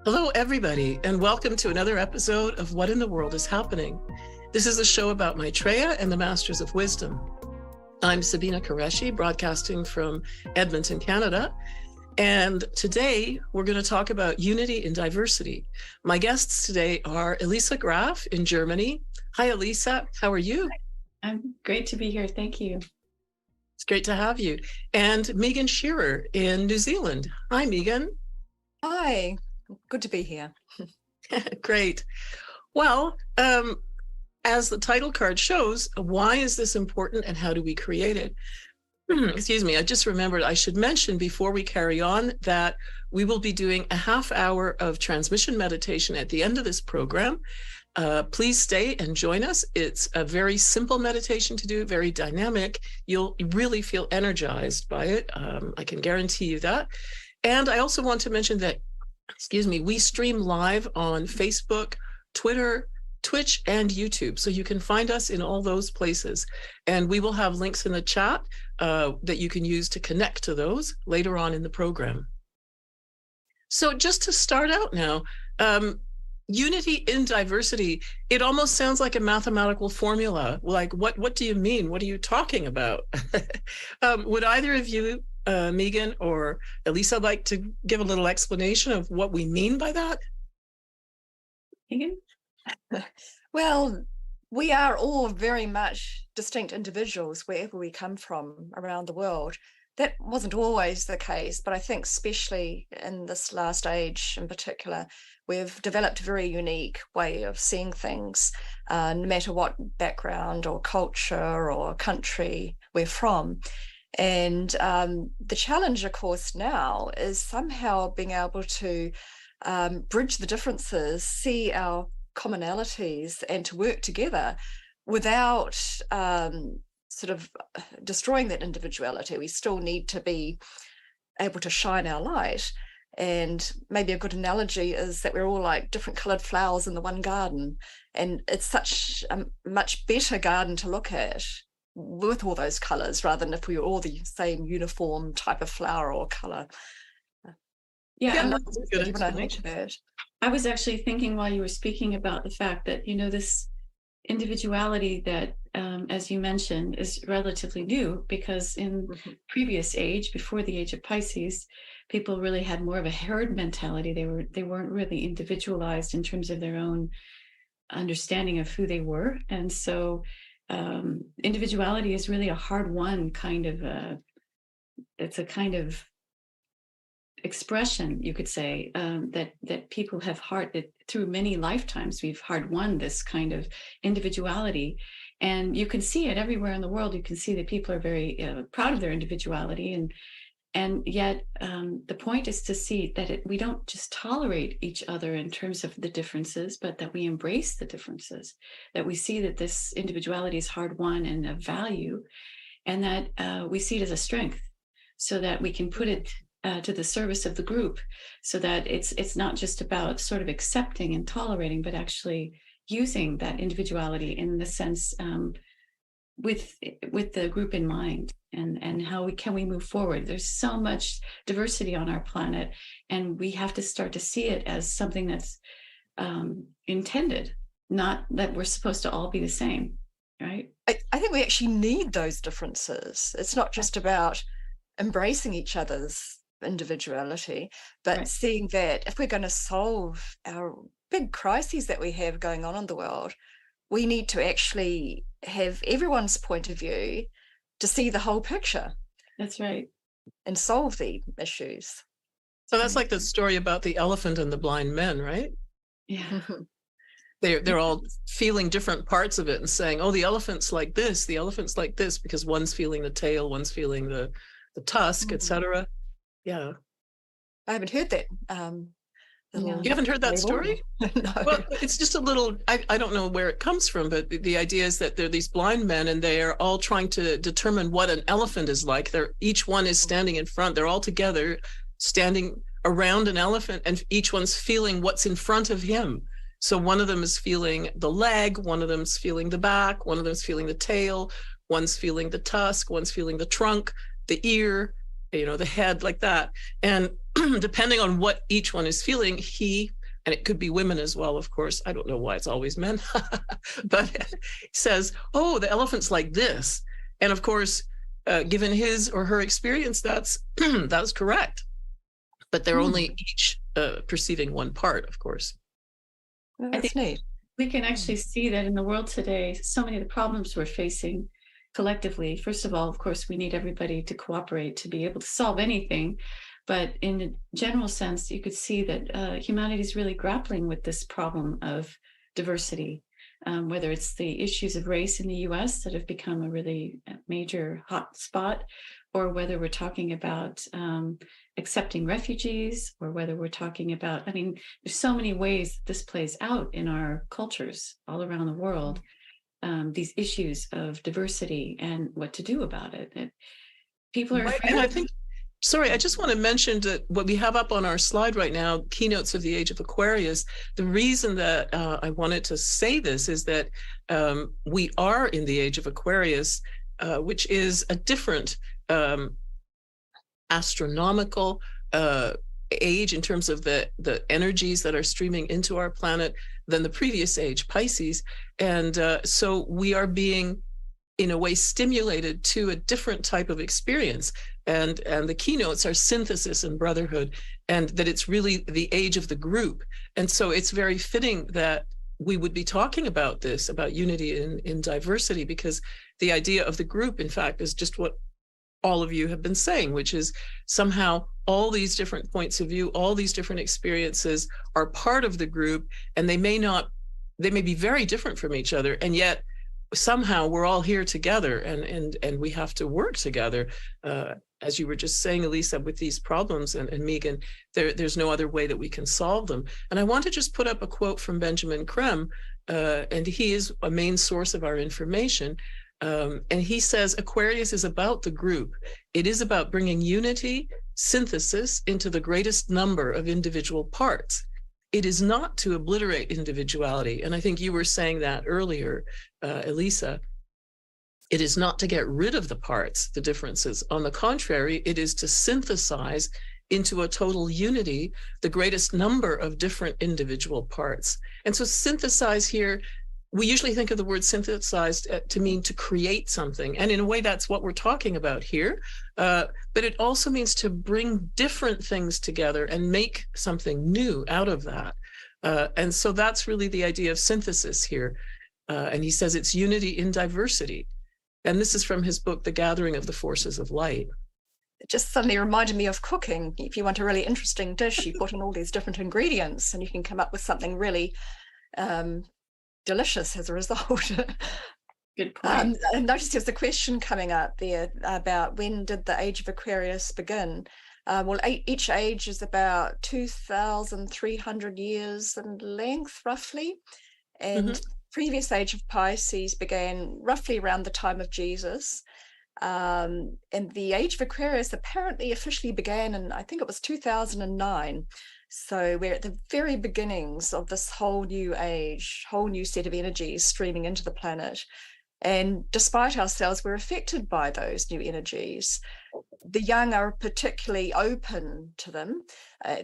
Hello, everybody, and welcome to another episode of What in the World is Happening. This is a show about Maitreya and the Masters of Wisdom. I'm Sabina Qureshi, broadcasting from Edmonton, Canada. And today we're going to talk about unity in diversity. My guests today are Elisa Graf in Germany. Hi, Elisa. How are you? I'm great to be here. Thank you. It's great to have you. And Megan Scherer in New Zealand. Hi, Megan. Hi. Good to be here. Great. Well, as the title card shows, why is this important and how do we create it? Excuse me, I just remembered I should mention before we carry on that we will be doing a half hour of transmission meditation at the end of this program. Please stay and join us. It's a very simple meditation to do, very dynamic. You'll really feel energized by it. I can guarantee you that. And I also want to mention that we stream live on Facebook, Twitter, Twitch, and YouTube. So you can find us in all those places. And we will have links in the chat that you can use to connect to those later on in the program. So just to start out now, unity in diversity, it almost sounds like a mathematical formula. Like, what do you mean? What are you talking about? Would either of you, Megan or Elisa, like to give a little explanation of what we mean by that? Megan? Well, we are all very much distinct individuals wherever we come from around the world. That wasn't always the case, but I think especially in this last age in particular, we've developed a very unique way of seeing things, no matter what background or culture or country we're from. And the challenge, of course, now is somehow being able to bridge the differences, see our commonalities, and to work together without sort of destroying that individuality. We still need to be able to shine our light. And maybe a good analogy is that we're all like different coloured flowers in the one garden. And it's such a much better garden to look at with all those colours rather than if we were all the same uniform type of flower or colour. Yeah, That's a good explanation. I was actually thinking while you were speaking about the fact that, this individuality that, as you mentioned, is relatively new, because in previous age, before the age of Pisces, people really had more of a herd mentality. They weren't really individualized in terms of their own understanding of who they were. And so individuality is really a hard-won kind of it's a kind of expression, you could say, that people have through many lifetimes. We've hard-won this kind of individuality, and you can see it everywhere in the world. You can see that people are very proud of their individuality, and yet the point is to see that we don't just tolerate each other in terms of the differences, but that we embrace the differences, that we see that this individuality is hard-won and of value, and that we see it as a strength, so that we can put it to the service of the group, so that it's not just about sort of accepting and tolerating, but actually using that individuality in the sense with the group in mind, and how can we move forward. There's so much diversity on our planet, and we have to start to see it as something that's intended, not that we're supposed to all be the same, right? I think we actually need those differences. It's not just about embracing each other's individuality, but right. Seeing that if we're going to solve our big crises that we have going on in the world, we need to actually have everyone's point of view to see the whole picture. That's right. And solve the issues. So that's like the story about the elephant and the blind men, right? Yeah. They're all feeling different parts of it and saying, oh, the elephant's like this, because one's feeling the tail, one's feeling the tusk, etc. Yeah. I haven't heard that. You haven't heard that story? No. Well, it's just a little, I don't know where it comes from, but the idea is that there are these blind men and they are all trying to determine what an elephant is like. Each one is standing in front. They're all together standing around an elephant, and each one's feeling what's in front of him. So one of them is feeling the leg, one of them's feeling the back, one of them's feeling the tail, one's feeling the tusk, one's feeling the trunk, the ear, the head like that. And depending on what each one is feeling, and it could be women as well, of course. I don't know why it's always men, but says, oh, the elephant's like this. And of course, given his or her experience, that's correct. But they're only each perceiving one part, of course. Well, that's neat. We can actually see that in the world today, so many of the problems we're facing collectively. First of all, of course, we need everybody to cooperate to be able to solve anything. But in a general sense, you could see that humanity is really grappling with this problem of diversity, whether it's the issues of race in the US that have become a really major hot spot, or whether we're talking about accepting refugees, or whether we're talking about, there's so many ways this plays out in our cultures all around the world, these issues of diversity and what to do about it. People are afraid. And I think, sorry, I just want to mention that what we have up on our slide right now, Keynotes of the Age of Aquarius, the reason that I wanted to say this is that we are in the Age of Aquarius, which is a different astronomical age in terms of the energies that are streaming into our planet than the previous age, Pisces. And so we are being, in a way, stimulated to a different type of experience. And the keynotes are synthesis and brotherhood, and that it's really the age of the group. And so it's very fitting that we would be talking about this, about unity in diversity, because the idea of the group, in fact, is just what all of you have been saying, which is somehow all these different points of view, all these different experiences are part of the group, and they may be very different from each other, and yet somehow we're all here together, and we have to work together. As you were just saying, Elisa, with these problems, and Megan, there's no other way that we can solve them. And I want to just put up a quote from Benjamin Krem, and he is a main source of our information. And he says, Aquarius is about the group. It is about bringing unity, synthesis into the greatest number of individual parts. It is not to obliterate individuality. And I think you were saying that earlier, Elisa. It is not to get rid of the parts, the differences. On the contrary, it is to synthesize into a total unity the greatest number of different individual parts. And so synthesize here, we usually think of the word synthesized to mean to create something. And in a way, that's what we're talking about here. But it also means to bring different things together and make something new out of that. And so that's really the idea of synthesis here. And he says it's unity in diversity. And this is from his book, The Gathering of the Forces of Light. It just suddenly reminded me of cooking. If you want a really interesting dish, you put in all these different ingredients and you can come up with something really delicious as a result. Good point. I noticed there's a question coming up there about when did the Age of Aquarius begin? Well, each age is about 2,300 years in length, roughly. And previous age of Pisces began roughly around the time of Jesus. And the Age of Aquarius apparently officially began in, I think it was 2009. So we're at the very beginnings of this whole new age, whole new set of energies streaming into the planet. And despite ourselves, we're affected by those new energies. The young are particularly open to them.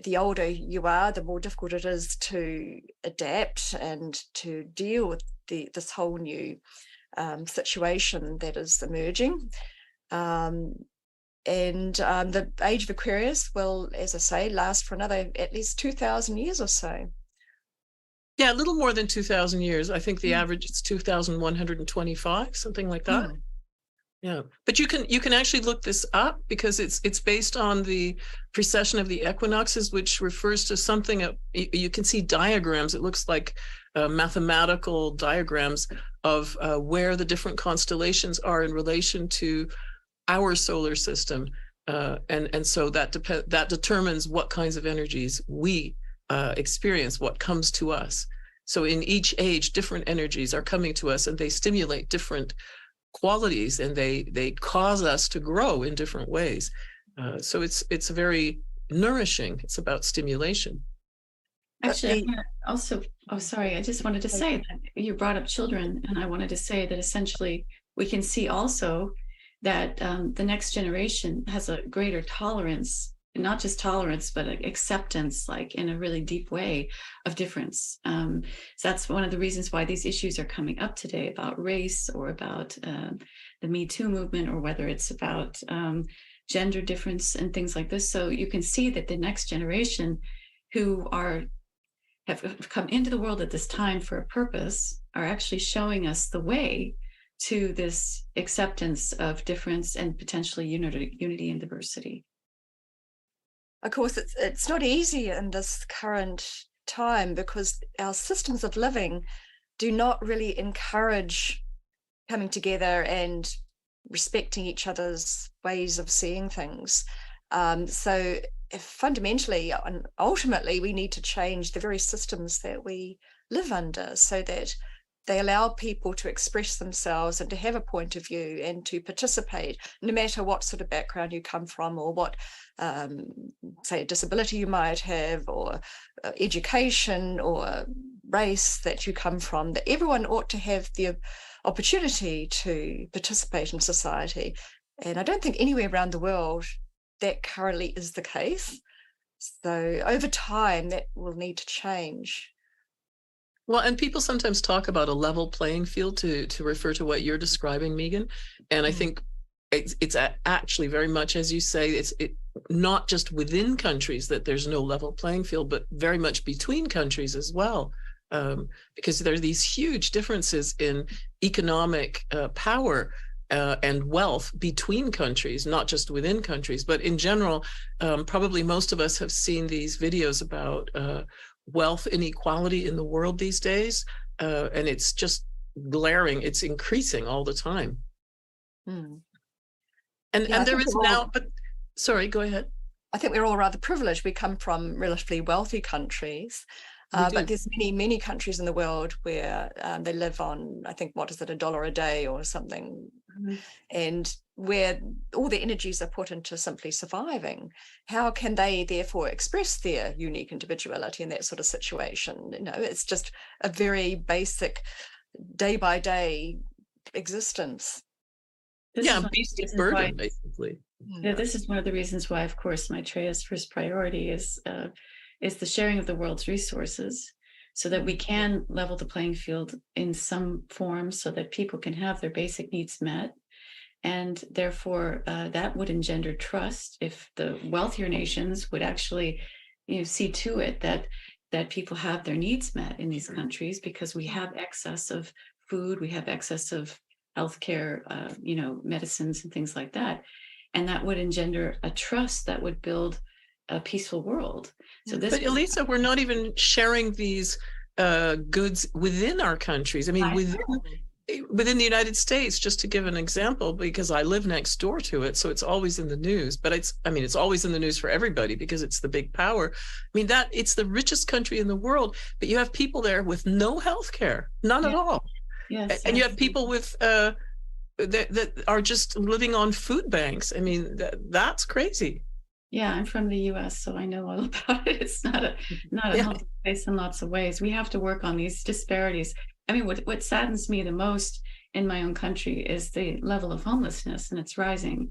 The older you are, the more difficult it is to adapt and to deal with this whole new situation that is emerging. And the Age of Aquarius will, as I say, last for another at least 2,000 years or so. Yeah, a little more than 2,000 years. I think the average is 2,125, something like that. Yeah, but you can actually look this up because it's based on the precession of the equinoxes, which refers to something. You can see diagrams. It looks like mathematical diagrams of where the different constellations are in relation to our solar system, and so that determines what kinds of energies we experience, what comes to us. So in each age, different energies are coming to us, and they stimulate different qualities, and they cause us to grow in different ways. So it's very nourishing. It's about stimulation. Actually, also, sorry, I just wanted to say that you brought up children, and I wanted to say that essentially we can see also that the next generation has a greater tolerance, not just tolerance, but acceptance, like in a really deep way, of difference. So that's one of the reasons why these issues are coming up today about race, or about the Me Too movement, or whether it's about gender difference and things like this. So you can see that the next generation who have come into the world at this time for a purpose are actually showing us the way to this acceptance of difference and potentially unity and diversity. Of course, it's not easy in this current time, because our systems of living do not really encourage coming together and respecting each other's ways of seeing things. So fundamentally and ultimately, we need to change the very systems that we live under, so that they allow people to express themselves and to have a point of view and to participate, no matter what sort of background you come from, or what, say, a disability you might have, or education or race that you come from. That everyone ought to have the opportunity to participate in society. And I don't think anywhere around the world that currently is the case. So over time, that will need to change. Well, and people sometimes talk about a level playing field to refer to what you're describing, Megan. And I think it's actually very much, as you say, it's not just within countries that there's no level playing field, but very much between countries as well. Because there are these huge differences in economic power and wealth between countries, not just within countries. But in general, probably most of us have seen these videos about wealth inequality in the world these days, and it's just glaring. It's increasing all the time. And there is now, but sorry, go ahead. I think we're all rather privileged. We come from relatively wealthy countries, but there's many countries in the world where they live on, I think, what is it, $1 a day or something, and where all the energies are put into simply surviving. How can they therefore express their unique individuality in that sort of situation? You know, it's just a very basic day by day existence. Beast of burden, basically. Yeah, this is one of the reasons why, of course, Maitreya's first priority is the sharing of the world's resources, so that we can level the playing field in some form, so that people can have their basic needs met. And therefore, that would engender trust if the wealthier nations would actually, see to it that people have their needs met in these countries, because we have excess of food, we have excess of healthcare, medicines and things like that. And that would engender a trust that would build a peaceful world. But Elisa, we're not even sharing these goods within our countries. I mean, within the United States, just to give an example, because I live next door to it, so it's always in the news. But it's always in the news for everybody, because it's the big power. I mean, it's the richest country in the world, but you have people there with no health care, none at all. Yes, and you have people with that are just living on food banks. I mean, that's crazy. Yeah, I'm from the U.S., so I know all about it. It's not a healthy place in lots of ways. We have to work on these disparities. I mean, what saddens me the most in my own country is the level of homelessness, and it's rising.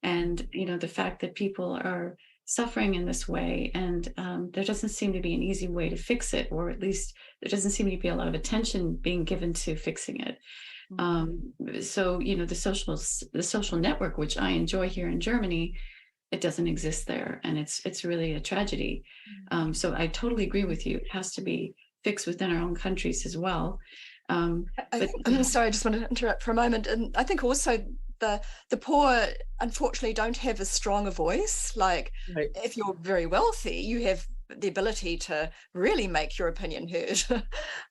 And, the fact that people are suffering in this way, and there doesn't seem to be an easy way to fix it, or at least there doesn't seem to be a lot of attention being given to fixing it. So, the social network, which I enjoy here in Germany, it doesn't exist there, and it's really a tragedy. So I totally agree with you. It has to be fixed within our own countries as well. I'm sorry, I just want to interrupt for a moment. And I think also the poor, unfortunately, don't have as strong a voice. Like, if you're very wealthy, you have the ability to really make your opinion heard.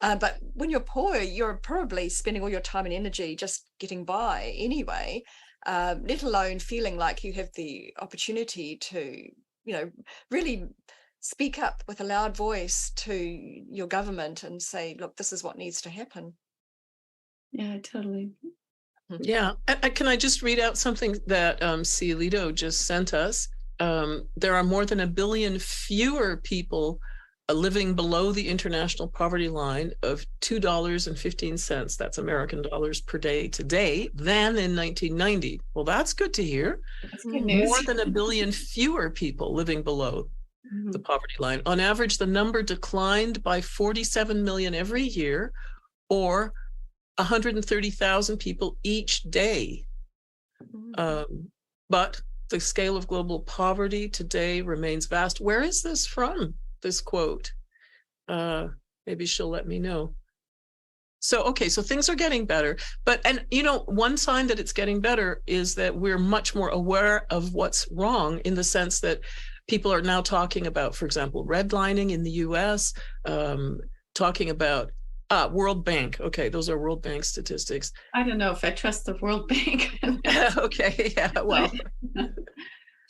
But when you're poor, you're probably spending all your time and energy just getting by anyway, let alone feeling like you have the opportunity to, really speak up with a loud voice to your government and say, look, this is what needs to happen. Yeah, totally. Yeah. Can I just read out something that Cielito just sent us? There are more than 1 billion fewer people living below the international poverty line of $2.15, that's American dollars per day today, than in 1990. Well, that's good to hear. That's good news. More than 1 billion fewer people living below the poverty line. On average, the number declined by 47 million every year, or 130,000 people each day. But the scale of global poverty today remains vast. Where is this from, this quote? Maybe she'll let me know. So, okay, so things are getting better. But, and you know, one sign that it's getting better is that we're much more aware of what's wrong, in the sense that people are now talking about, for example, redlining in the US, talking about World Bank. Okay, those are World Bank statistics. I don't know if I trust the World Bank. Okay, yeah, well.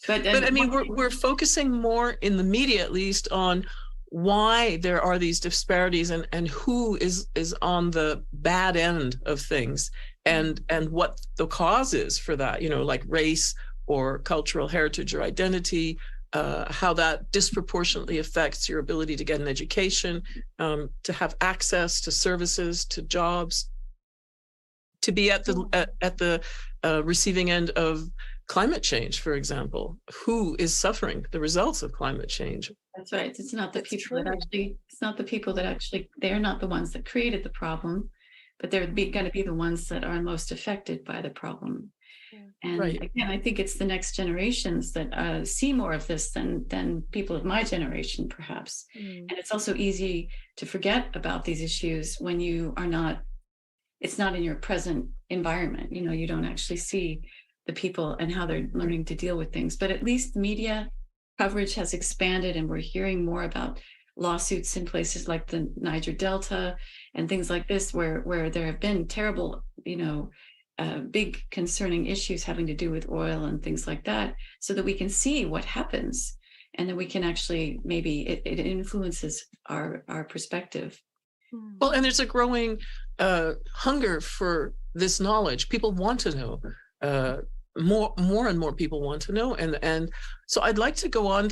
But I mean, we're focusing more in the media, at least, on why there are these disparities and who is on the bad end of things, and what the cause is for that, you know, like race or cultural heritage or identity, how that disproportionately affects your ability to get an education, to have access to services, to jobs, to be at the receiving end of climate change, for example. Who is suffering the results of climate change? That's right. It's not the people that actually, they're not the ones that created the problem, but they're going to be the ones that are most affected by the problem. And again, I think it's the next generations that see more of this than people of my generation, perhaps. And it's also easy to forget about these issues when you are not, it's not in your present environment. You know, you don't actually see the people and how they're learning to deal with things. But at least media coverage has expanded, and we're hearing more about lawsuits in places like the Niger Delta and things like this, where there have been terrible, you know, big concerning issues having to do with oil and things like that, so that we can see what happens, and then we can actually, maybe it influences our perspective. Well, and there's a growing hunger for this knowledge. People want to know. More and more people want to know, and so I'd like to go on.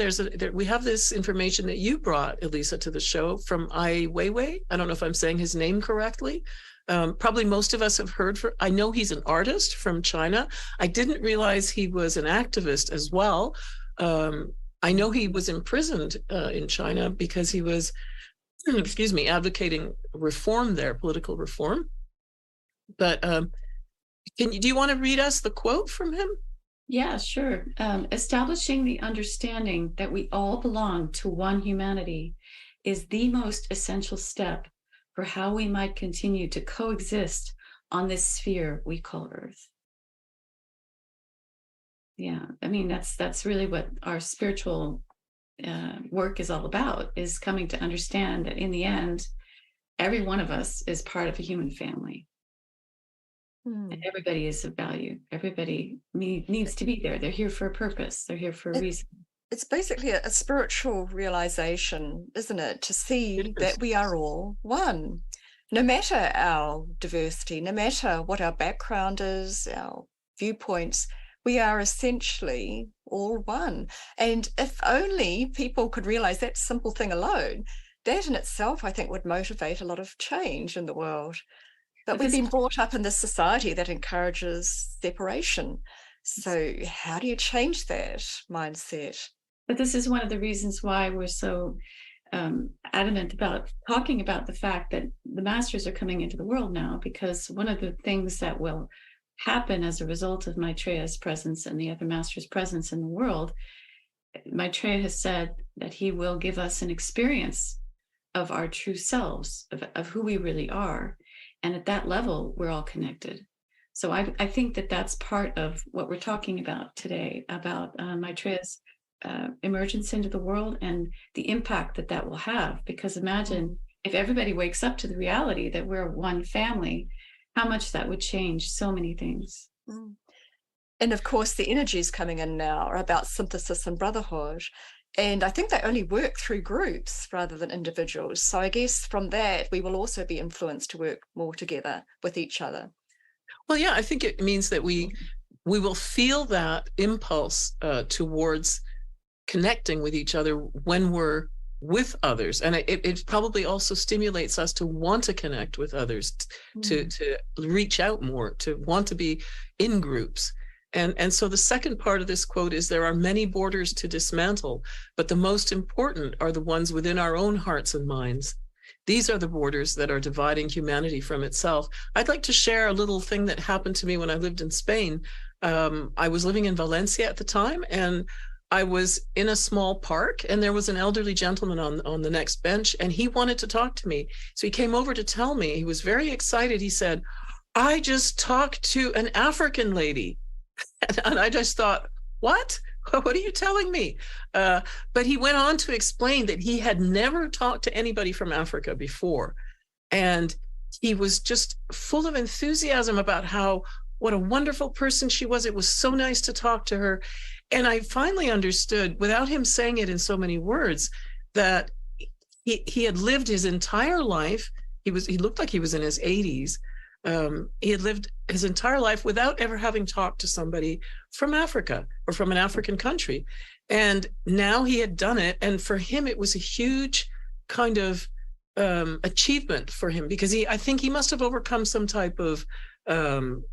We have this information that you brought, Elisa, to the show from Ai Weiwei. I don't know if I'm saying his name correctly. Probably most of us have heard. I know he's an artist from China. I didn't realize he was an activist as well. I know he was imprisoned in China because he was, advocating reform there, political reform. But do you want to read us the quote from him? Yeah, sure. Establishing the understanding that we all belong to one humanity is the most essential step for how we might continue to coexist on this sphere we call Earth. Yeah, I mean, that's really what our spiritual work is all about, is coming to understand that in the end, every one of us is part of a human family. And everybody is of value. Everybody needs to be there. They're here for a purpose. They're here for a reason. It's basically a spiritual realization, isn't it? To see that we are all one, no matter our diversity, no matter what our background is, our viewpoints, we are essentially all one. And if only people could realize that simple thing alone, that in itself, I think, would motivate a lot of change in the world. But we've been brought up in this society that encourages separation. So how do you change that mindset? But this is one of the reasons why we're so adamant about talking about the fact that the masters are coming into the world now, because one of the things that will happen as a result of Maitreya's presence and the other masters' presence in the world, Maitreya has said that he will give us an experience of our true selves, of who we really are. And at that level, we're all connected. So I think that that's part of what we're talking about today, about Maitreya's emergence into the world and the impact that will have. Because imagine if everybody wakes up to the reality that we're one family, how much that would change so many things. And of course, the energies coming in now are about synthesis and brotherhood. And I think they only work through groups rather than individuals. So I guess from that, we will also be influenced to work more together with each other. Well, yeah, I think it means that we will feel that impulse towards connecting with each other when we're with others. And it probably also stimulates us to want to connect with others, to reach out more, to want to be in groups. And so the second part of this quote is, there are many borders to dismantle, but the most important are the ones within our own hearts and minds. These are the borders that are dividing humanity from itself. I'd like to share a little thing that happened to me when I lived in Spain. I was living in Valencia at the time, and I was in a small park, and there was an elderly gentleman on the next bench, and he wanted to talk to me. So he came over to tell me. He was very excited. He said, "I just talked to an African lady." And I just thought, what? What are you telling me? But he went on to explain that he had never talked to anybody from Africa before. And he was just full of enthusiasm about what a wonderful person she was. It was so nice to talk to her. And I finally understood, without him saying it in so many words, that he had lived his entire life. He looked like he was in his 80s. He had lived his entire life without ever having talked to somebody from Africa or from an African country. And now he had done it. And for him, it was a huge kind of achievement for him, because I think he must have overcome some type of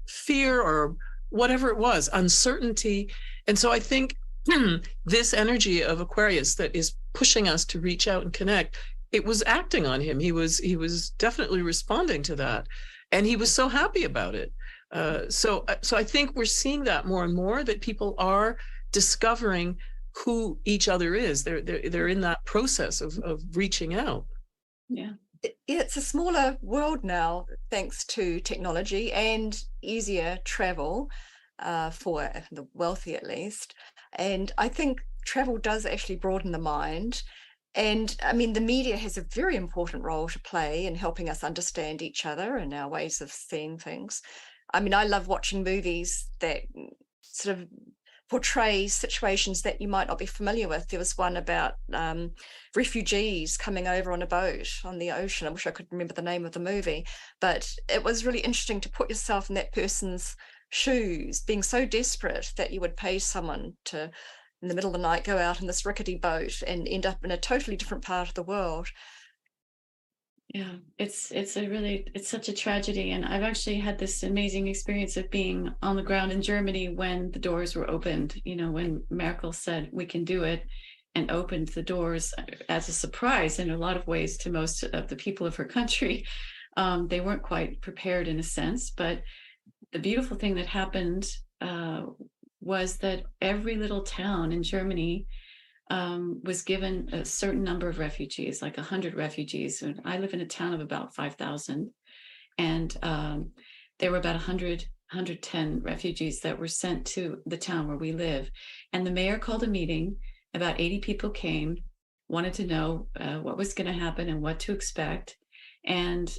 fear or whatever it was, uncertainty. And so I think this energy of Aquarius that is pushing us to reach out and connect, it was acting on him. He was definitely responding to that. And he was so happy about it. So I think we're seeing that more and more, that people are discovering who each other is. They're in that process of reaching out. Yeah. It's a smaller world now, thanks to technology and easier travel for the wealthy, at least. And I think travel does actually broaden the mind. And I mean, the media has a very important role to play in helping us understand each other and our ways of seeing things. I mean, I love watching movies that sort of portray situations that you might not be familiar with. There was one about refugees coming over on a boat on the ocean. I wish I could remember the name of the movie, but it was really interesting to put yourself in that person's shoes, being so desperate that you would pay someone to, in the middle of the night, go out in this rickety boat and end up in a totally different part of the world. Yeah, it's such a tragedy. And I've actually had this amazing experience of being on the ground in Germany when the doors were opened, when Merkel said we can do it, and opened the doors as a surprise in a lot of ways to most of the people of her country. They weren't quite prepared in a sense, but the beautiful thing that happened was that every little town in Germany was given a certain number of refugees, like 100 refugees. And I live in a town of about 5,000, and there were about 110 refugees that were sent to the town where we live. And the mayor called a meeting. About 80 people came, wanted to know what was going to happen and what to expect. And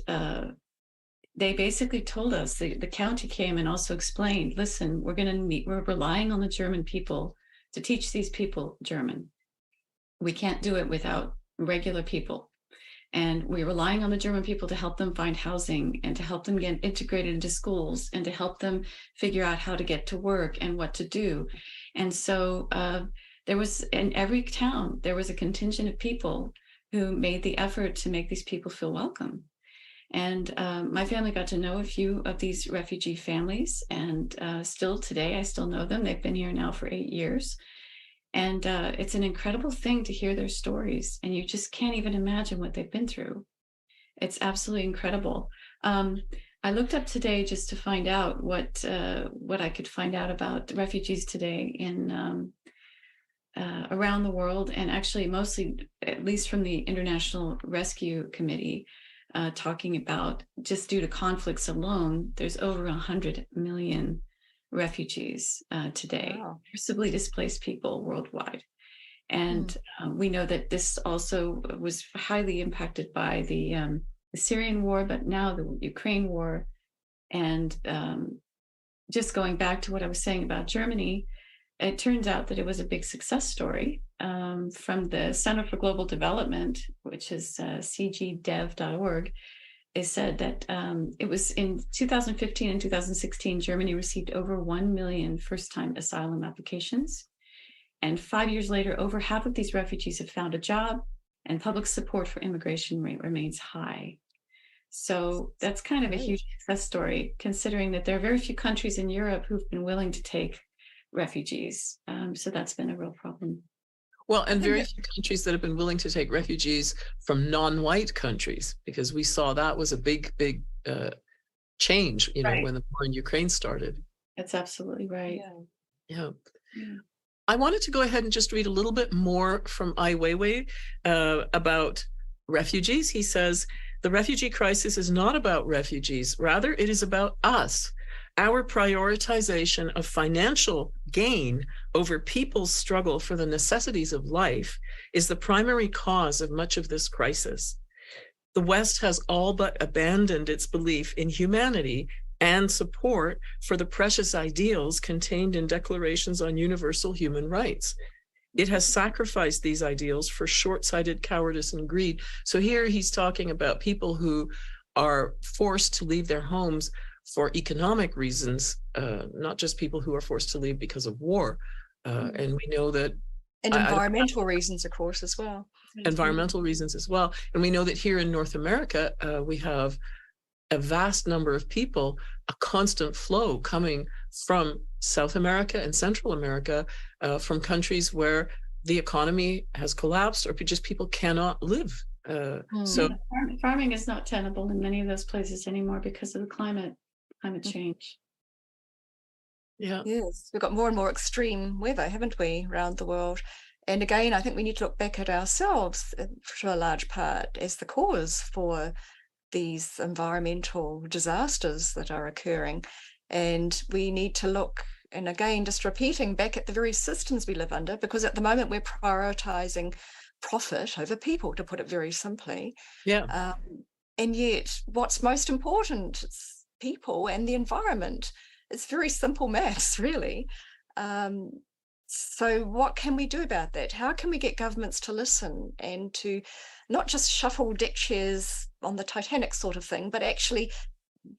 they basically told us, the county came and also explained, listen, we're relying on the German people to teach these people German. We can't do it without regular people. And we're relying on the German people to help them find housing and to help them get integrated into schools and to help them figure out how to get to work and what to do. And so there was, in every town, there was a contingent of people who made the effort to make these people feel welcome. And my family got to know a few of these refugee families, and still today, I still know them. They've been here now for 8 years. And it's an incredible thing to hear their stories, and you just can't even imagine what they've been through. It's absolutely incredible. I looked up today just to find out what I could find out about refugees today in around the world, and actually mostly, at least from the International Rescue Committee, talking about, just due to conflicts alone, there's over 100 million refugees today, Wow. forcibly displaced people worldwide. And we know that this also was highly impacted by the Syrian war, but now the Ukraine war. And just going back to what I was saying about Germany, it turns out that it was a big success story from the Center for Global Development, which is cgdev.org. They said that it was in 2015 and 2016, Germany received over 1 million first-time asylum applications. And 5 years later, over half of these refugees have found a job, and public support for immigration remains high. So that's kind of a huge success story, considering that there are very few countries in Europe who've been willing to take refugees. So that's been a real problem. Well, and very few countries that have been willing to take refugees from non-white countries, because we saw that was a big change, you know, when the war in Ukraine started. That's absolutely right. Yeah. I wanted to go ahead and just read a little bit more from Ai Weiwei about refugees. He says, the refugee crisis is not about refugees. Rather, it is about us. Our prioritization of financial gain over people's struggle for the necessities of life is the primary cause of much of this crisis. The West has all but abandoned its belief in humanity and support for the precious ideals contained in declarations on universal human rights. It has sacrificed these ideals for short-sighted cowardice and greed. So here he's talking about people who are forced to leave their homes for economic reasons, not just people who are forced to leave because of war. And we know that... And environmental reasons, of course, as well. Environmental reasons as well. And we know that here in North America, we have a vast number of people, a constant flow coming from South America and Central America, from countries where the economy has collapsed or just people cannot live. So farming is not tenable in many of those places anymore because of the climate change. Yeah. Yes, we've got more and more extreme weather, haven't we, around the world? And again, I think we need to look back at ourselves to a large part as the cause for these environmental disasters that are occurring. And we need to look, and again, just repeating back at the very systems we live under, because at the moment we're prioritizing profit over people, to put it very simply. Yeah. And yet what's most important is people and the environment. It's very simple maths, really. So what can we do about that? How can we get governments to listen and to not just shuffle deck chairs on the Titanic sort of thing, but actually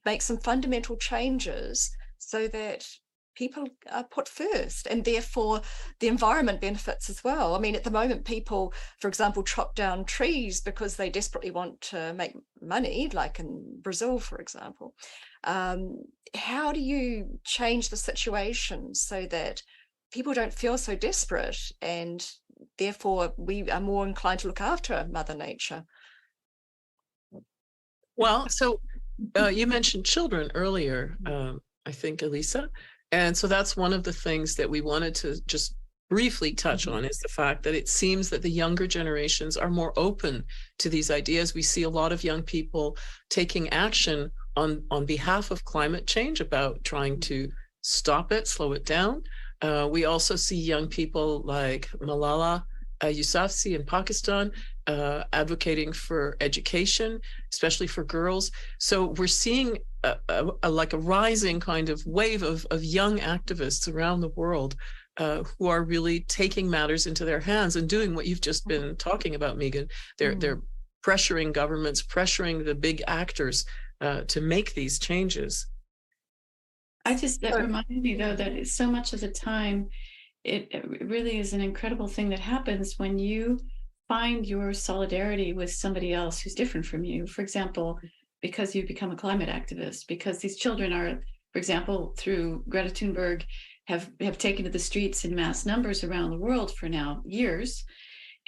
make some fundamental changes so that people are put first, and therefore the environment benefits as well. I mean, at the moment, people, for example, chop down trees because they desperately want to make money, like in Brazil, for example. How do you change the situation so that people don't feel so desperate, and therefore we are more inclined to look after Mother Nature? Well, so you mentioned children earlier, I think, Elisa. And so that's one of the things that we wanted to just briefly touch on, is the fact that it seems that the younger generations are more open to these ideas. We see a lot of young people taking action on behalf of climate change, about trying to stop it, slow it down. We also see young people like Malala Yousafzai in Pakistan advocating for education, especially for girls. So we're seeing like a rising kind of wave of young activists around the world who are really taking matters into their hands and doing what you've just been talking about, Megan. They're pressuring governments, pressuring the big actors to make these changes. That reminded me, though, that so much of the time, it really is an incredible thing that happens when you find your solidarity with somebody else who's different from you. For example, because you become a climate activist, because these children are, for example, through Greta Thunberg, have taken to the streets in mass numbers around the world for now years.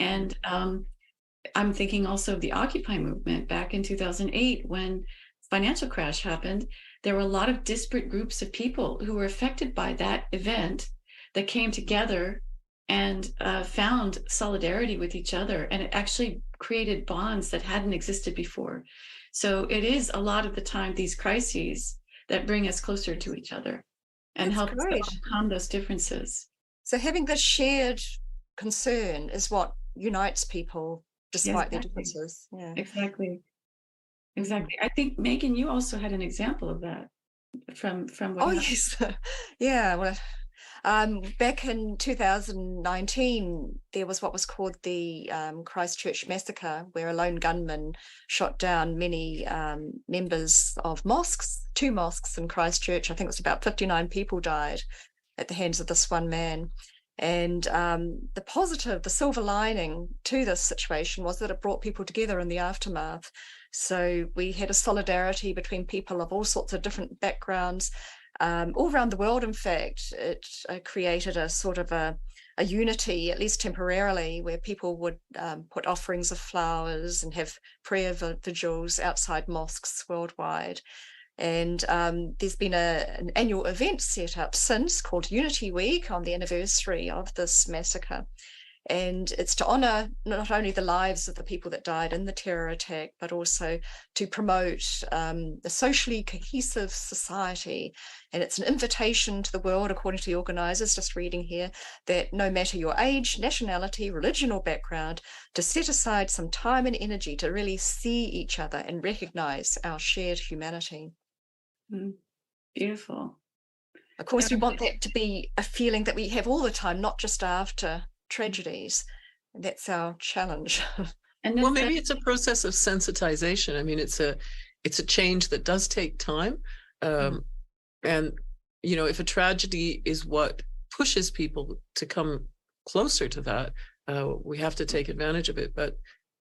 And I'm thinking also of the Occupy movement back in 2008, when financial crash happened. There were a lot of disparate groups of people who were affected by that event that came together and found solidarity with each other. And it actually created bonds that hadn't existed before. So it is a lot of the time these crises that bring us closer to each other and help us overcome those differences. So having this shared concern is what unites people despite their differences. Yeah. Exactly. I think, Megan, you also had an example of that from what happened. Yes. Yeah. Well, back in 2019, there was what was called the Christchurch massacre, where a lone gunman shot down many members of mosques, 2 mosques in Christchurch. I think it was about 59 people died at the hands of this one man. And the positive, the silver lining to this situation was that it brought people together in the aftermath. So we had a solidarity between people of all sorts of different backgrounds, all around the world. In fact, it created a sort of a unity, at least temporarily, where people would put offerings of flowers and have prayer vigils outside mosques worldwide. And there's been an annual event set up since called Unity Week on the anniversary of this massacre. And it's to honour not only the lives of the people that died in the terror attack, but also to promote a socially cohesive society. And it's an invitation to the world, according to the organisers, just reading here, that no matter your age, nationality, religion or background, to set aside some time and energy to really see each other and recognise our shared humanity. Beautiful. Of course, we want that to be a feeling that we have all the time, not just after tragedies. And that's our challenge. And well, maybe it's a process of sensitization. I mean, it's a change that does take time. And, you know, if a tragedy is what pushes people to come closer to that, we have to take advantage of it. But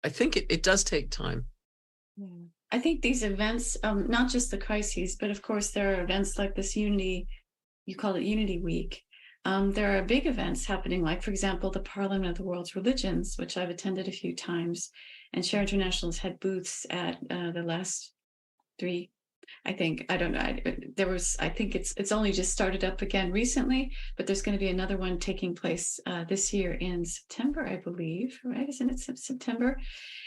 I think it does take time. I think these events, not just the crises, but of course there are events like this Unity, you call it Unity Week. There are big events happening, like, for example, the Parliament of the World's Religions, which I've attended a few times, and Share International has had booths at the last 3, I think. I don't know. I think it's only just started up again recently, but there's going to be another one taking place this year in September, I believe, right? Isn't it September?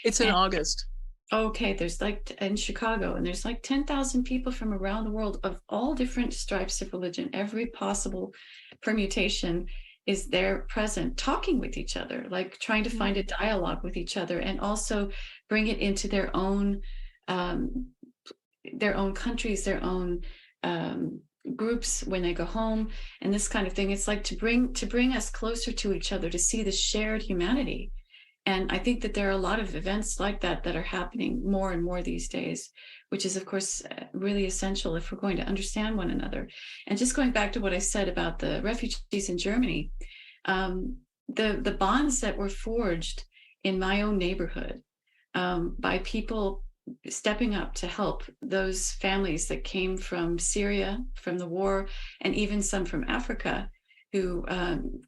It's in August. Okay, there's like in Chicago, and there's like 10,000 people from around the world of all different stripes of religion. Every possible permutation is there present, talking with each other, like trying to find a dialogue with each other, and also bring it into their own countries, their own groups when they go home, and this kind of thing. It's like to bring us closer to each other, to see the shared humanity. And I think that there are a lot of events like that that are happening more and more these days, which is, of course, really essential if we're going to understand one another. And just going back to what I said about the refugees in Germany, the bonds that were forged in my own neighborhood by people stepping up to help those families that came from Syria, from the war, and even some from Africa, who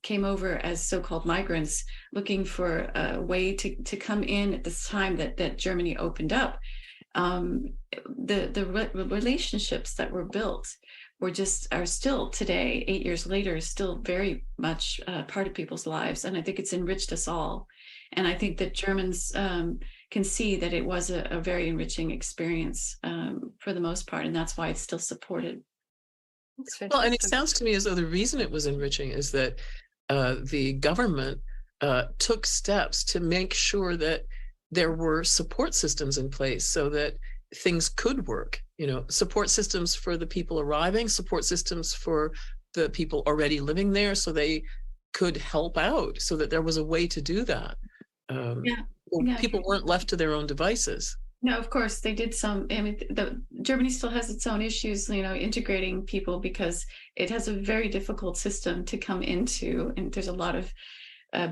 came over as so-called migrants, looking for a way to come in at this time that Germany opened up. The relationships that were built are still today, 8 years later, still very much part of people's lives. And I think it's enriched us all. And I think that Germans can see that it was a very enriching experience for the most part, and that's why it's still supported. Well, and it sounds to me as though the reason it was enriching is that the government took steps to make sure that there were support systems in place so that things could work. You know, support systems for the people arriving, support systems for the people already living there, so they could help out, so that there was a way to do that. People weren't left to their own devices. No, of course they did some. I mean, Germany still has its own issues, you know, integrating people, because it has a very difficult system to come into, and there's a lot of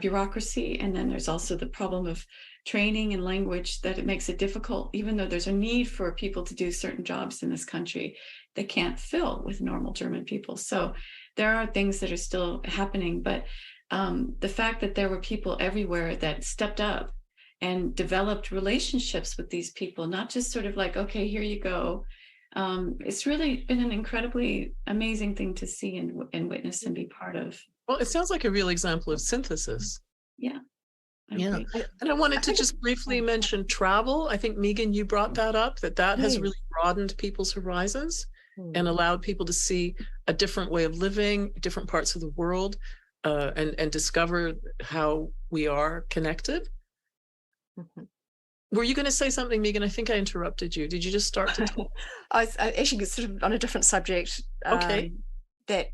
bureaucracy, and then there's also the problem of training and language, that it makes it difficult. Even though there's a need for people to do certain jobs in this country, they can't fill with normal German people. So there are things that are still happening, but the fact that there were people everywhere that stepped up and developed relationships with these people, not just sort of like, okay, here you go. It's really been an incredibly amazing thing to see and witness and be part of. Well, it sounds like a real example of synthesis. Yeah. Yeah. And I wanted to just briefly mention travel. I think, Megan, you brought that up, that has really broadened people's horizons and allowed people to see a different way of living, different parts of the world, and discover how we are connected. Were you going to say something, Megan? I think I interrupted you. Did you just start to talk? I actually sort of on a different subject. Okay. That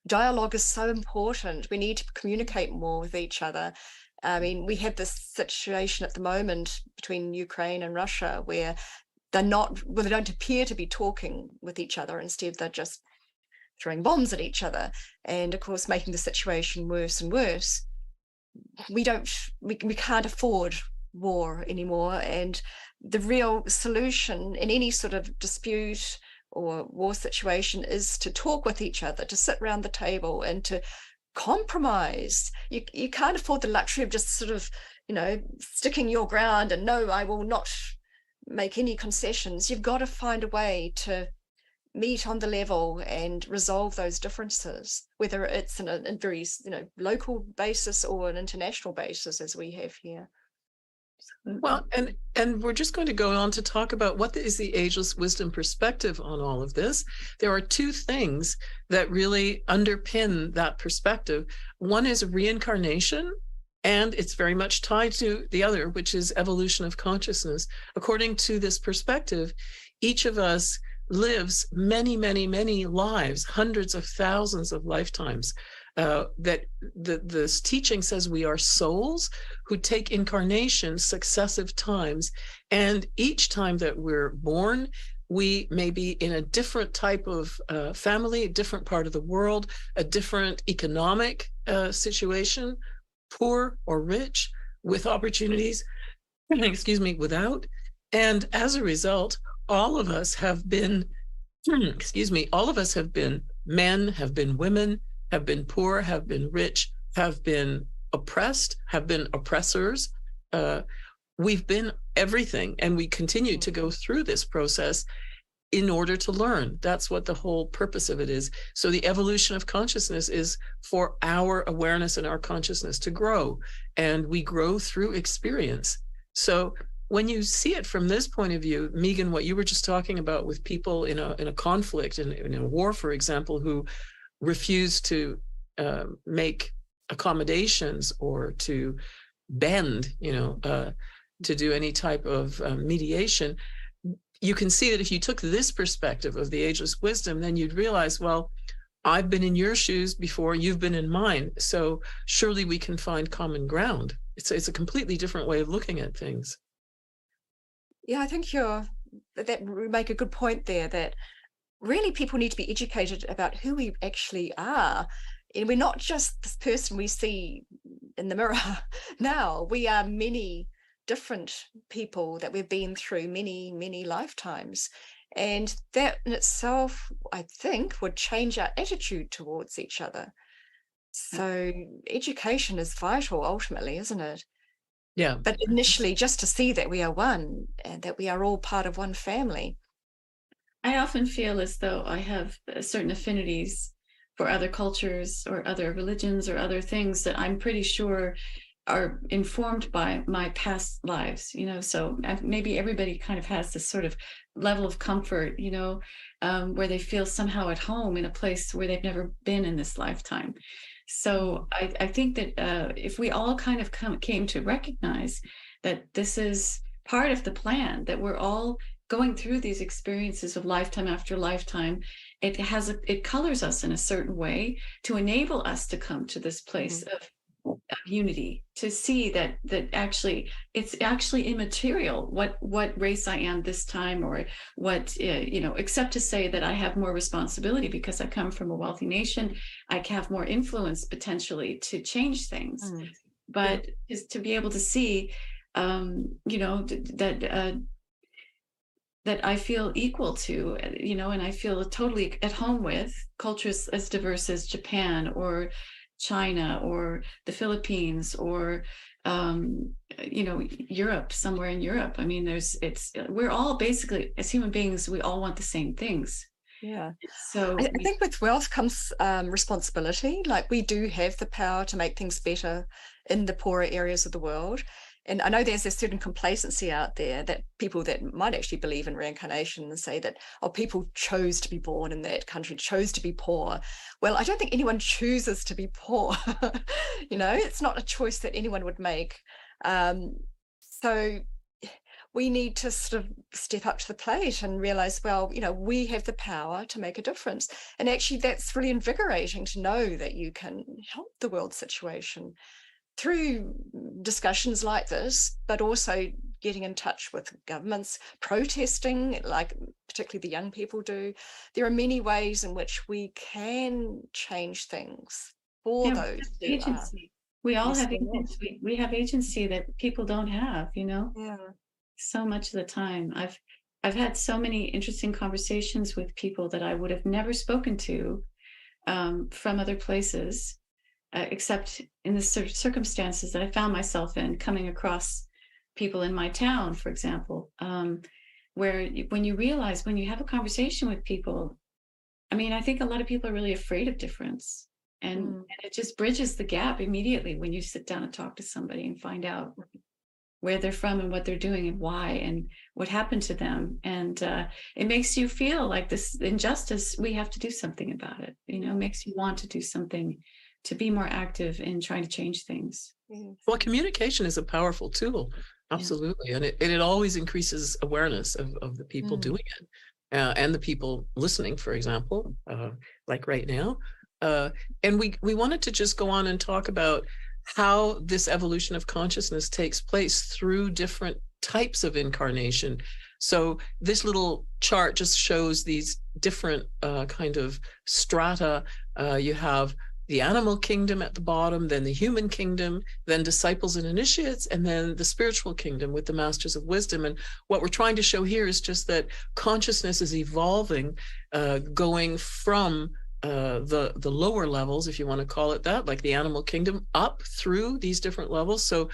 dialogue is so important. We need to communicate more with each other. I mean, we have this situation at the moment between Ukraine and Russia where they don't appear to be talking with each other. Instead, they're just throwing bombs at each other, and of course making the situation worse and worse. We can't afford war anymore, and the real solution in any sort of dispute or war situation is to talk with each other, to sit around the table and to compromise. You can't afford the luxury of just sort of, sticking your ground and no, I will not make any concessions. You've got to find a way to meet on the level and resolve those differences, whether it's in a very local basis or an international basis as we have here. Well, and we're just going to go on to talk about what is the Ageless Wisdom perspective on all of this. There are two things that really underpin that perspective. One is reincarnation, and it's very much tied to the other, which is evolution of consciousness. According to this perspective, each of us lives many, many, many lives, hundreds of thousands of lifetimes. That this teaching says we are souls who take incarnation successive times, and each time that we're born, we may be in a different type of family, a different part of the world, a different economic situation, poor or rich, with opportunities, without. And as a result, all of us have been, all of us have been men, have been women, have been poor, have been rich, have been oppressed, have been oppressors. We've been everything, and we continue to go through this process in order to learn. That's what the whole purpose of it is. So the evolution of consciousness is for our awareness and our consciousness to grow, and we grow through experience. So when you see it from this point of view, Megan, what you were just talking about with people in a conflict, in a war, for example, who refuse to make accommodations or to bend, to do any type of mediation, you can see that if you took this perspective of the Ageless Wisdom, then you'd realize, well, I've been in your shoes before, you've been in mine, so surely we can find common ground. It's a completely different way of looking at things. Yeah, I think you make a good point there, that really people need to be educated about who we actually are. And we're not just this person we see in the mirror now. We are many different people that we've been through many, many lifetimes. And that in itself, I think, would change our attitude towards each other. So education is vital ultimately, isn't it? Yeah. But initially, just to see that we are one and that we are all part of one family. I often feel as though I have certain affinities for other cultures or other religions or other things that I'm pretty sure are informed by my past lives, so maybe everybody kind of has this sort of level of comfort, where they feel somehow at home in a place where they've never been in this lifetime. So I think that if we all kind of came to recognize that this is part of the plan, that we're all going through these experiences of lifetime after lifetime, it colors us in a certain way to enable us to come to this place of unity, to see that actually it's actually immaterial what race I am this time, or what except to say that I have more responsibility because I come from a wealthy nation. I have more influence potentially to change things, but is to be able to see that I feel equal to, and I feel totally at home with cultures as diverse as Japan or China or the Philippines or Europe, somewhere in Europe. I mean, we're all basically, as human beings, we all want the same things. Yeah. So I think with wealth comes responsibility. Like, we do have the power to make things better in the poorer areas of the world. And I know there's a certain complacency out there that people that might actually believe in reincarnation and say that, people chose to be born in that country, chose to be poor. Well, I don't think anyone chooses to be poor. It's not a choice that anyone would make. So we need to sort of step up to the plate and realize, we have the power to make a difference. And actually, that's really invigorating to know that you can help the world situation through discussions like this, but also getting in touch with governments, protesting, like particularly the young people do. There are many ways in which we can change things for Yeah, those who are agency. We all less have forward. agency. We have agency that people don't have, Yeah. so much of the time. I've had so many interesting conversations with people that I would have never spoken to from other places, except in the circumstances that I found myself in, coming across people in my town, for example, where when you realize, when you have a conversation with people, I mean, I think a lot of people are really afraid of difference. And it just bridges the gap immediately when you sit down and talk to somebody and find out where they're from and what they're doing and why and what happened to them. And it makes you feel like this injustice, we have to do something about it. Makes you want to do something, to be more active in trying to change things. Well, communication is a powerful tool. Absolutely. Yeah. And it always increases awareness of the people doing it and the people listening, for example, like right now. And we wanted to just go on and talk about how this evolution of consciousness takes place through different types of incarnation. So this little chart just shows these different kind of strata. You have the animal kingdom at the bottom, then the human kingdom, then disciples and initiates, and then the spiritual kingdom with the masters of wisdom. And what we're trying to show here is just that consciousness is evolving, going from the lower levels, if you want to call it that, like the animal kingdom, up through these different levels. So,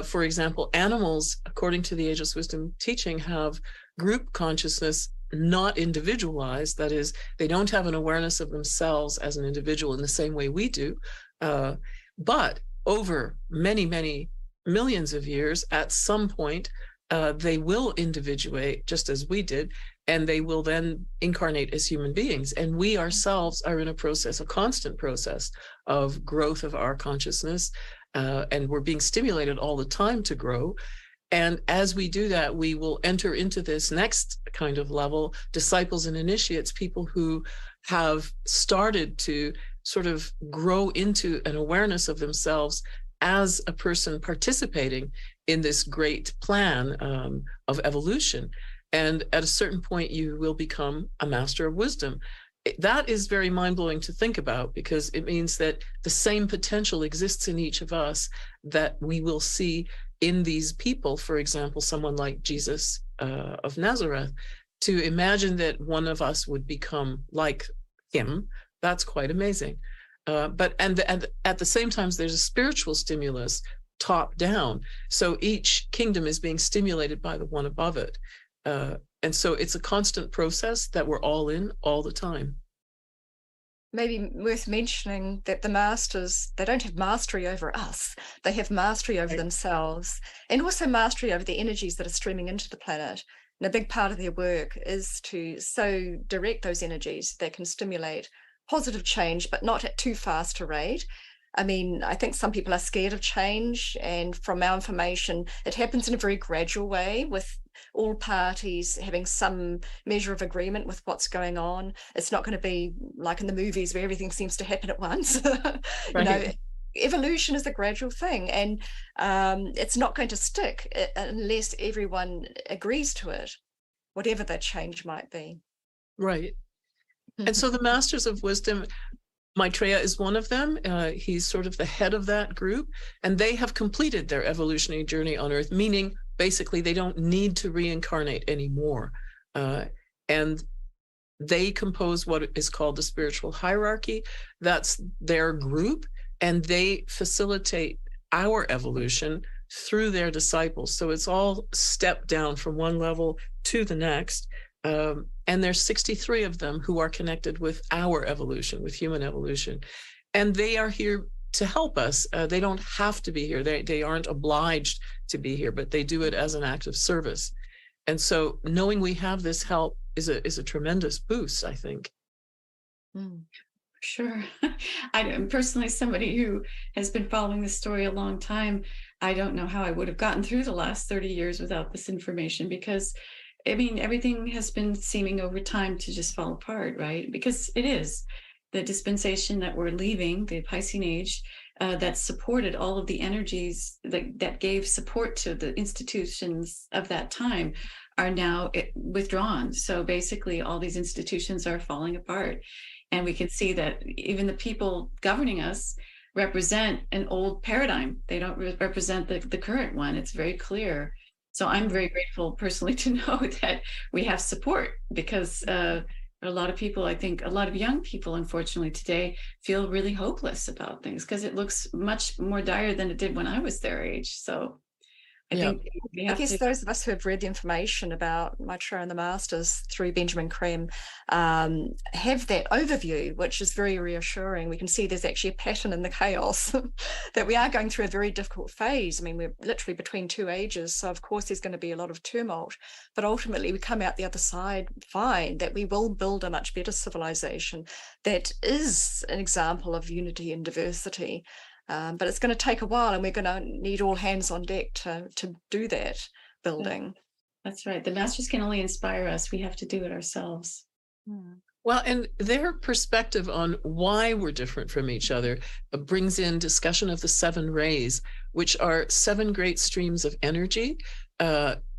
for example, animals, according to the Ageless Wisdom teaching, have group consciousness, not individualized. That is, they don't have an awareness of themselves as an individual in the same way we do. But over many, many millions of years, at some point, they will individuate just as we did, and they will then incarnate as human beings. And we ourselves are in a process, a constant process of growth of our consciousness, and we're being stimulated all the time to grow. And as we do that, we will enter into this next kind of level, disciples and initiates, people who have started to sort of grow into an awareness of themselves as a person participating in this great plan of evolution. And at a certain point, you will become a master of wisdom. That is very mind-blowing to think about, because it means that the same potential exists in each of us that we will see in these people. For example, someone like Jesus of Nazareth, to imagine that one of us would become like him, that's quite amazing. But at the same time, there's a spiritual stimulus top down. So each kingdom is being stimulated by the one above it. And so it's a constant process that we're all in all the time. Maybe worth mentioning that the masters, they don't have mastery over us. They have mastery over themselves, and also mastery over the energies that are streaming into the planet. And a big part of their work is to so direct those energies that can stimulate positive change, but not at too fast a rate. I mean, I think some people are scared of change, and from our information, it happens in a very gradual way, with all parties having some measure of agreement with what's going on. It's not going to be like in the movies where everything seems to happen at once. Right. Evolution is a gradual thing, and it's not going to stick unless everyone agrees to it, whatever that change might be. Right. And so the Masters of Wisdom, Maitreya is one of them. He's sort of the head of that group, and they have completed their evolutionary journey on Earth, meaning basically they don't need to reincarnate anymore. And they compose what is called the spiritual hierarchy. That's their group, and they facilitate our evolution through their disciples. So it's all stepped down from one level to the next. And there's 63 of them who are connected with our evolution, with human evolution. And they are here to help us. They don't have to be here. They aren't obliged to be here, but they do it as an act of service. And so knowing we have this help is a tremendous boost, I think. Sure. I'm personally somebody who has been following this story a long time. I don't know how I would have gotten through the last 30 years without this information, because I mean, everything has been seeming over time to just fall apart, right? Because it is the dispensation that we're leaving, the Piscean age, that supported all of the energies that gave support to the institutions of that time are now withdrawn. So basically all these institutions are falling apart. And we can see that even the people governing us represent an old paradigm. They don't represent the current one. It's very clear. So I'm very grateful personally to know that we have support, because a lot of people, I think a lot of young people, unfortunately, today feel really hopeless about things because it looks much more dire than it did when I was their age. So I think we have to... those of us who have read the information about Maitreya and the Masters through Benjamin Creme have that overview, which is very reassuring. We can see there's actually a pattern in the chaos, that we are going through a very difficult phase. I mean, we're literally between two ages, so of course there's going to be a lot of turmoil, but ultimately we come out the other side fine, that we will build a much better civilization that is an example of unity and diversity. But it's going to take a while, and we're going to need all hands on deck to do that building. That's right. The masters can only inspire us. We have to do it ourselves. Well, and their perspective on why we're different from each other brings in discussion of the 7 rays, which are 7 great streams of energy,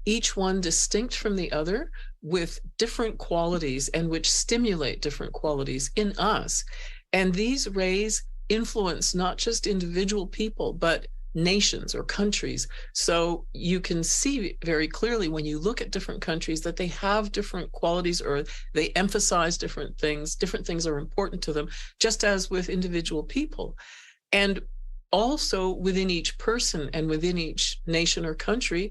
each one distinct from the other, with different qualities, and which stimulate different qualities in us. And these rays influence not just individual people, but nations or countries. So you can see very clearly when you look at different countries that they have different qualities, or they emphasize different things. Different things are important to them, just as with individual people. And also within each person and within each nation or country,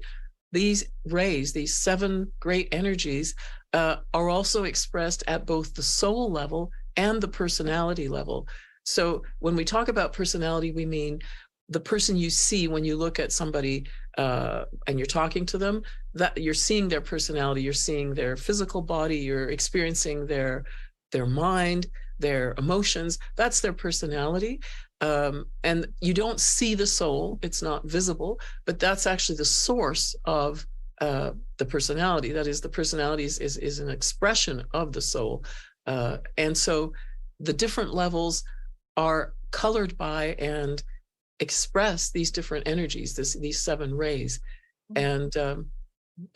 these rays, these 7 great energies, are also expressed at both the soul level and the personality level. So when we talk about personality, we mean the person you see when you look at somebody and you're talking to them, that you're seeing their personality, you're seeing their physical body, you're experiencing their mind, their emotions. That's their personality. And you don't see the soul, it's not visible, but that's actually the source of the personality. That is, the personality is an expression of the soul. And so the different levels are colored by and express these different energies, these 7 rays. And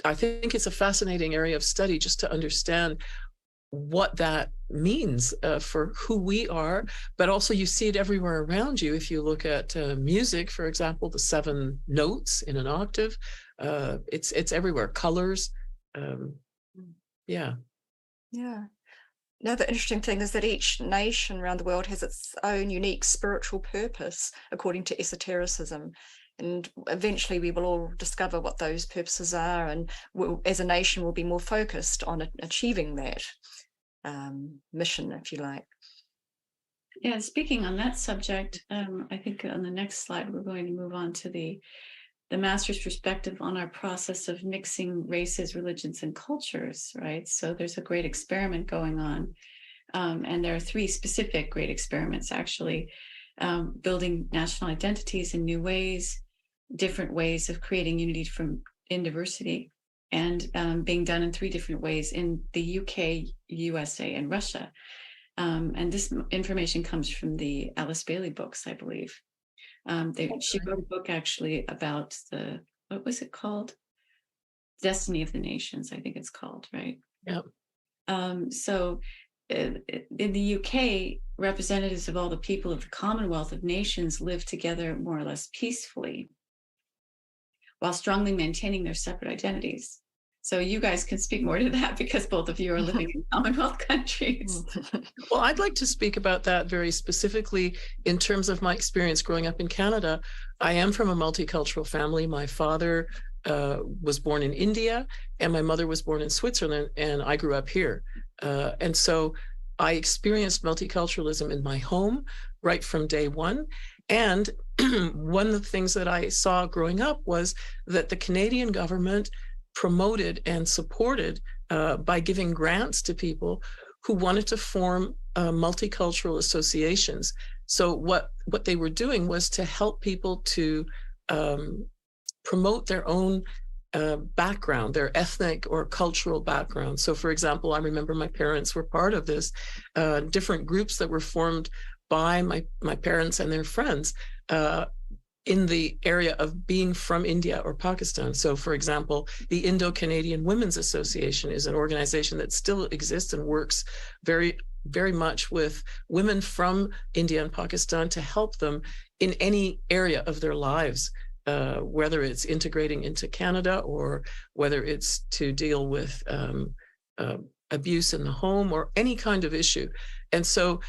I think it's a fascinating area of study just to understand what that means for who we are, but also you see it everywhere around you. If you look at music, for example, the 7 notes in an octave, it's everywhere. Colors, yeah. Another interesting thing is that each nation around the world has its own unique spiritual purpose, according to esotericism. And eventually we will all discover what those purposes are, and as a nation, we'll be more focused on achieving that mission, if you like. Yeah, speaking on that subject, I think on the next slide, we're going to move on to the master's perspective on our process of mixing races, religions, and cultures, right? So there's a great experiment going on. And there are 3 specific great experiments, actually, building national identities in new ways, different ways of creating unity in diversity, and being done in 3 different ways in the UK, USA, and Russia. And this information comes from the Alice Bailey books, I believe. She wrote a book actually about what was it called? Destiny of the Nations, I think it's called, right? Yeah. So in the UK, representatives of all the people of the Commonwealth of Nations live together more or less peacefully, while strongly maintaining their separate identities. So you guys can speak more to that, because both of you are living in Commonwealth countries. Well, I'd like to speak about that very specifically in terms of my experience growing up in Canada. I am from a multicultural family. My father was born in India, and my mother was born in Switzerland, and I grew up here. And so I experienced multiculturalism in my home right from day one. And one of the things that I saw growing up was that the Canadian government promoted and supported by giving grants to people who wanted to form multicultural associations. So what they were doing was to help people to promote their own background, their ethnic or cultural background. So for example, I remember my parents were part of this, different groups that were formed by my parents and their friends in the area of being from India or Pakistan. So, for example, the Indo-Canadian Women's Association is an organization that still exists and works very, very much with women from India and Pakistan to help them in any area of their lives, whether it's integrating into Canada or whether it's to deal with abuse in the home or any kind of issue. And so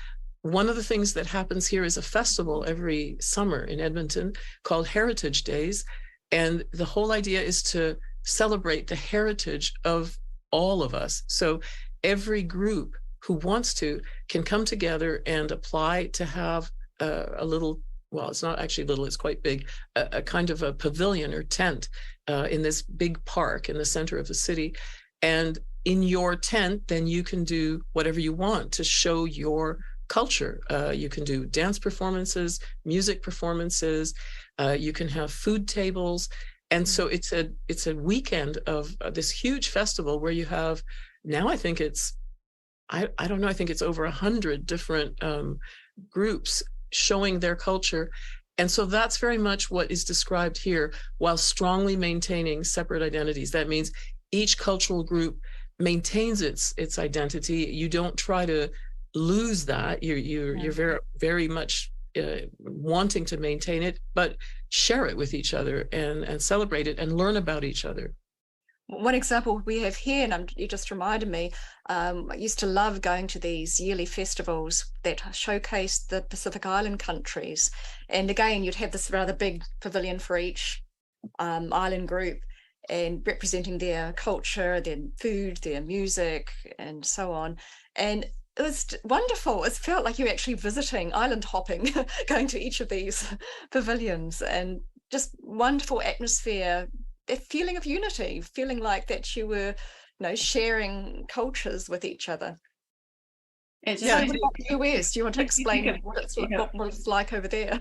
one of the things that happens here is a festival every summer in Edmonton called Heritage Days. And the whole idea is to celebrate the heritage of all of us. So every group who wants to can come together and apply to have a little, well, it's not actually little, it's quite big, a kind of a pavilion or tent in this big park in the center of the city. And in your tent, then you can do whatever you want to show your culture. You can do dance performances, music performances, you can have food tables. And so it's a weekend of this huge festival where you have, now I think it's, I don't know, I think it's over 100 different groups showing their culture. And so that's very much what is described here, while strongly maintaining separate identities. That means each cultural group maintains its identity. You don't try to lose that. You're very, very much wanting to maintain it, but share it with each other and celebrate it and learn about each other. One example we have here, and you just reminded me, I used to love going to these yearly festivals that showcased the Pacific Island countries. And again, you'd have this rather big pavilion for each island group and representing their culture, their food, their music, and so on. And it was wonderful. It felt like you were actually visiting, island hopping, going to each of these pavilions, and just wonderful atmosphere, a feeling of unity, feeling like that you were, sharing cultures with each other. It's What about the US? Do you want to explain what it's like over there?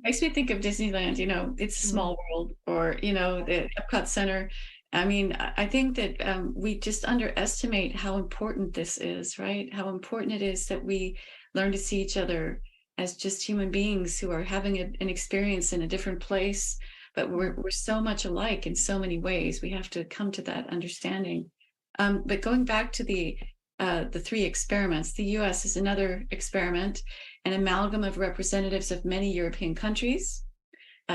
Makes me think of Disneyland. It's a small world, or the Epcot Center. I mean, I think that we just underestimate how important this is, right? How important it is that we learn to see each other as just human beings who are having an experience in a different place, but we're so much alike in so many ways. We have to come to that understanding. But going back to the 3 experiments, the US is another experiment, an amalgam of representatives of many European countries,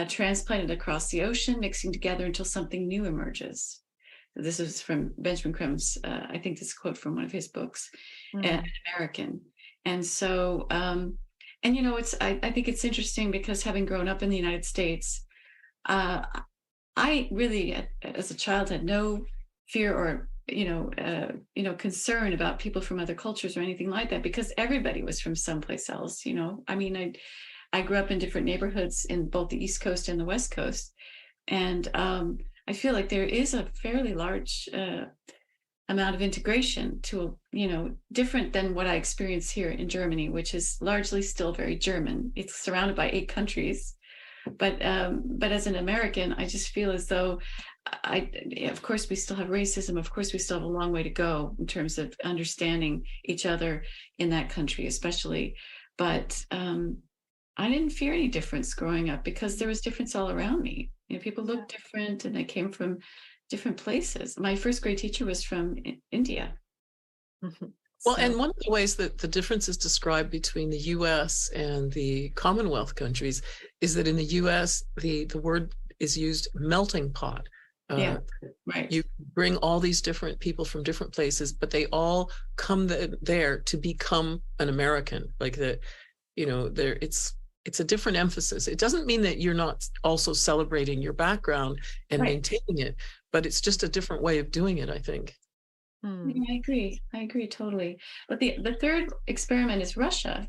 transplanted across the ocean, mixing together until something new emerges. This is from Benjamin Crum's, I think this quote from one of his books, An American. And so, I think it's interesting because having grown up in the United States, I really, as a child, had no fear or concern about people from other cultures or anything like that, because everybody was from someplace else. I mean, I grew up in different neighborhoods in both the East Coast and the West Coast, and I feel like there is a fairly large amount of integration to different than what I experience here in Germany, which is largely still very German. It's surrounded by 8 countries. But as an American, I just feel as though of course, we still have racism. Of course, we still have a long way to go in terms of understanding each other in that country, especially. But I didn't fear any difference growing up because there was difference all around me. People looked different and they came from different places. My first grade teacher was from India. Mm-hmm. Well, and one of the ways that the difference is described between the U.S. and the Commonwealth countries is that in the U.S., the word is used melting pot. Right. You bring all these different people from different places, but they all come there to become an American. Like it's a different emphasis. It doesn't mean that you're not also celebrating your background and maintaining it, but it's just a different way of doing it, I think. Yeah, I agree totally. But the 3rd experiment is Russia.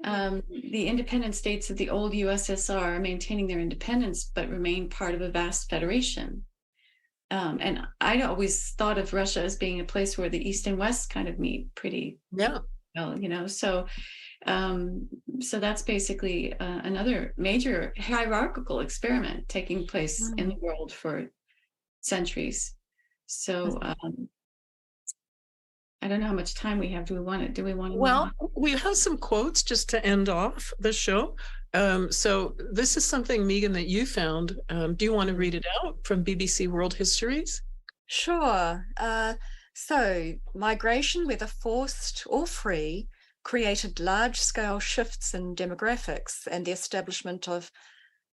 The independent states of the old USSR are maintaining their independence, but remain part of a vast federation. And I always thought of Russia as being a place where the East and West kind of meet pretty well, So that's basically another major hierarchical experiment taking place in the world for centuries. So I don't know how much time we have. Do we want to? Well, we have some quotes just to end off the show. So this is something, Megan, that you found. Do you want to read it out from BBC World Histories? Sure. So migration, whether forced or free, created large-scale shifts in demographics and the establishment of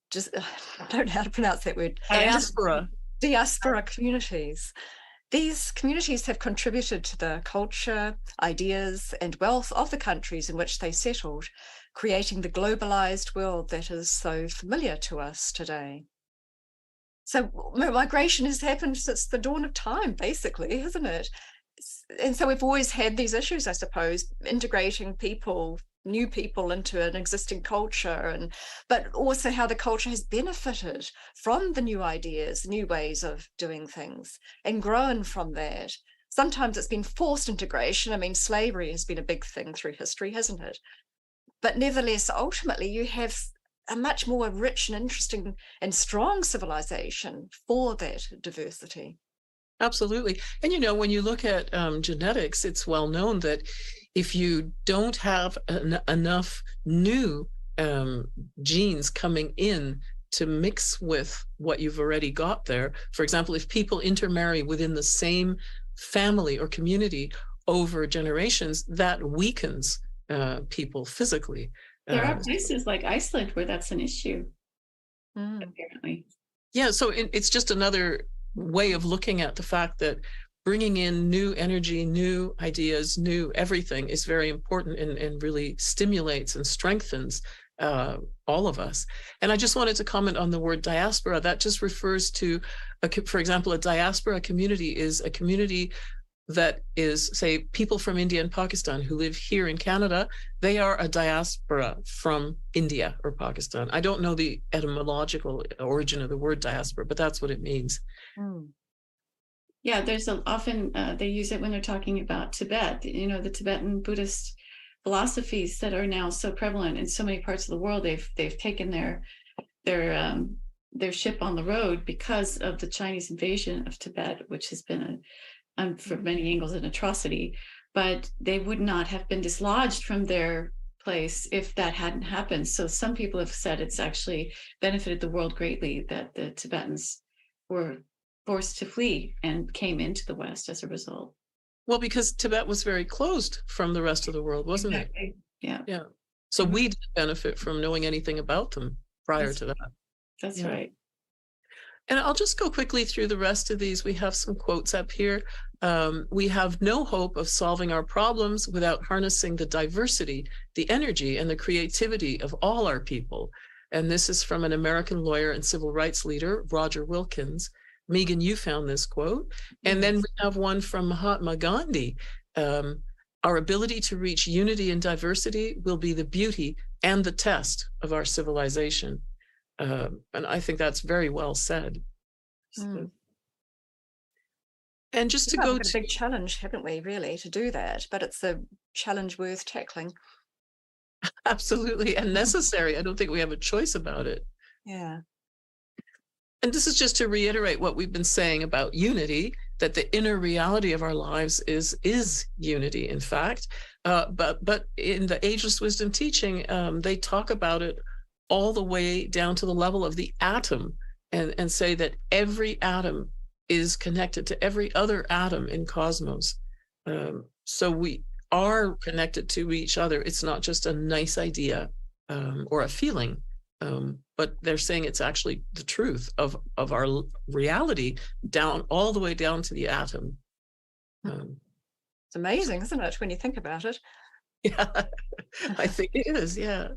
just I don't know how to pronounce that word. Diaspora communities. These communities have contributed to the culture, ideas, and wealth of the countries in which they settled, creating the globalized world that is so familiar to us today. So migration has happened since the dawn of time, basically, hasn't it? And so we've always had these issues, I suppose, integrating people, new people into an existing culture, but also how the culture has benefited from the new ideas, new ways of doing things, and grown from that. Sometimes it's been forced integration. I mean, slavery has been a big thing through history, hasn't it? But nevertheless, ultimately, you have a much more rich and interesting and strong civilization for that diversity. Absolutely. And when you look at genetics, it's well known that if you don't have enough new genes coming in to mix with what you've already got there, for example, if people intermarry within the same family or community over generations, that weakens people physically. There are places like Iceland where that's an issue, apparently. Yeah, so it's just another way of looking at the fact that bringing in new energy, new ideas, new everything is very important and really stimulates and strengthens all of us. And I just wanted to comment on the word diaspora. That just refers to, for example, a diaspora community is a community that is, say, people from India and Pakistan who live here in Canada. They are a diaspora from India or Pakistan. I don't know the etymological origin of the word diaspora, but that's what it means. Yeah, there's often they use it when they're talking about Tibet, the Tibetan Buddhist philosophies that are now so prevalent in so many parts of the world. They've taken their ship on the road because of the Chinese invasion of Tibet, which has been from many angles an atrocity, but they would not have been dislodged from their place if that hadn't happened. So some people have said it's actually benefited the world greatly that the Tibetans were forced to flee and came into the West as a result. Well, because Tibet was very closed from the rest of the world, wasn't it? Yeah. So we didn't benefit from knowing anything about them prior to that. That's right. And I'll just go quickly through the rest of these. We have some quotes up here. We have no hope of solving our problems without harnessing the diversity, the energy, and the creativity of all our people. And this is from an American lawyer and civil rights leader, Roger Wilkins. Megan, you found this quote. And then we have one from Mahatma Gandhi. Our ability to reach unity and diversity will be the beauty and the test of our civilization. And I think that's very well said. So, and just to go to a big challenge, haven't we, really, to do that? But it's a challenge worth tackling. Absolutely, and necessary. I don't think we have a choice about it. Yeah. And this is just to reiterate what we've been saying about unity, that the inner reality of our lives is unity, in fact. But in the Ageless Wisdom teaching, they talk about it all the way down to the level of the atom, and say that every atom is connected to every other atom in cosmos. So we are connected to each other. It's not just a nice idea or a feeling, but they're saying it's actually the truth of our reality, down all the way down to the atom. It's amazing, isn't it, when you think about it? Yeah, I think it is. Yeah,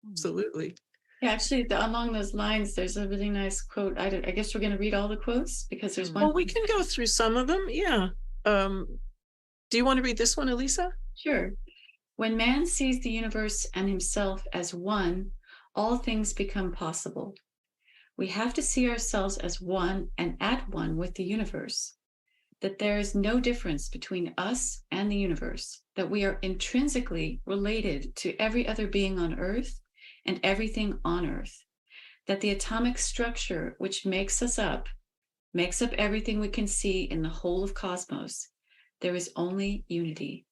absolutely. Yeah, actually, along those lines, there's a really nice quote. I guess we're going to read all the quotes because there's one. Well, we can go through some of them. Yeah. Do you want to read this one, Elisa? Sure. When man sees the universe and himself as one, all things become possible. We have to see ourselves as one and at one with the universe, that there is no difference between us and the universe, that we are intrinsically related to every other being on earth and everything on earth, that the atomic structure which makes up everything we can see in the whole of cosmos. There is only unity.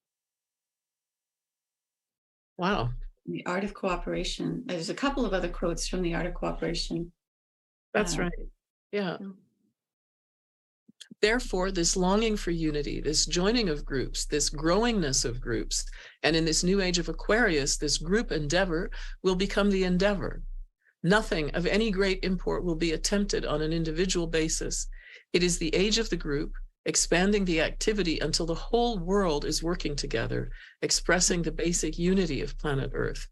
Wow. The Art of Cooperation. There's a couple of other quotes from The Art of Cooperation. That's Uh, right. Yeah. mm, Therefore, this longing for unity, this joining of groups, this growingness of groups, and in this new age of Aquarius, this group endeavor will become the endeavor. Nothing of any great import will be attempted on an individual basis. It is the age of the group, expanding the activity until the whole world is working together, expressing the basic unity of planet Earth.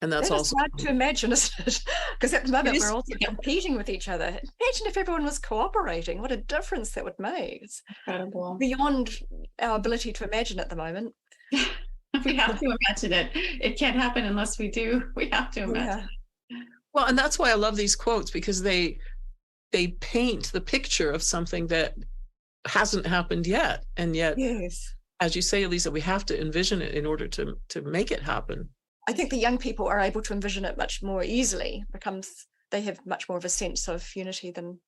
And that's That is also hard to imagine, isn't it? Because at the moment is, we're also yeah. competing with each other. Imagine if everyone was cooperating, what a difference that would make. It's incredible. beyond our ability to imagine at the moment. We have to imagine it. It can't happen unless we do. We have to imagine Yeah. it. Well, and that's why I love these quotes, because they paint the picture of something that hasn't happened yet. And yet, Yes. as you say, Elisa, we have to envision it in order to make it happen. I think the young people are able to envision it much more easily. They have much more of a sense of unity than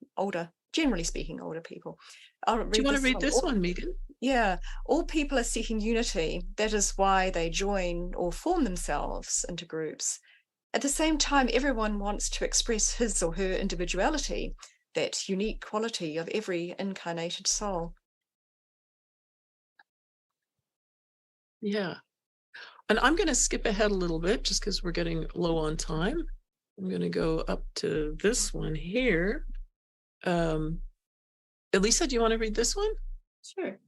generally speaking, older people. Do you want to read this one, Megan? Yeah, all people are seeking unity. That is why they join or form themselves into groups. At the same time, everyone wants to express his or her individuality, that unique quality of every incarnated soul. Yeah. And I'm going to skip ahead a little bit just because we're getting low on time. I'm going to go up to this one here. Elisa, do you want to read this one? Sure.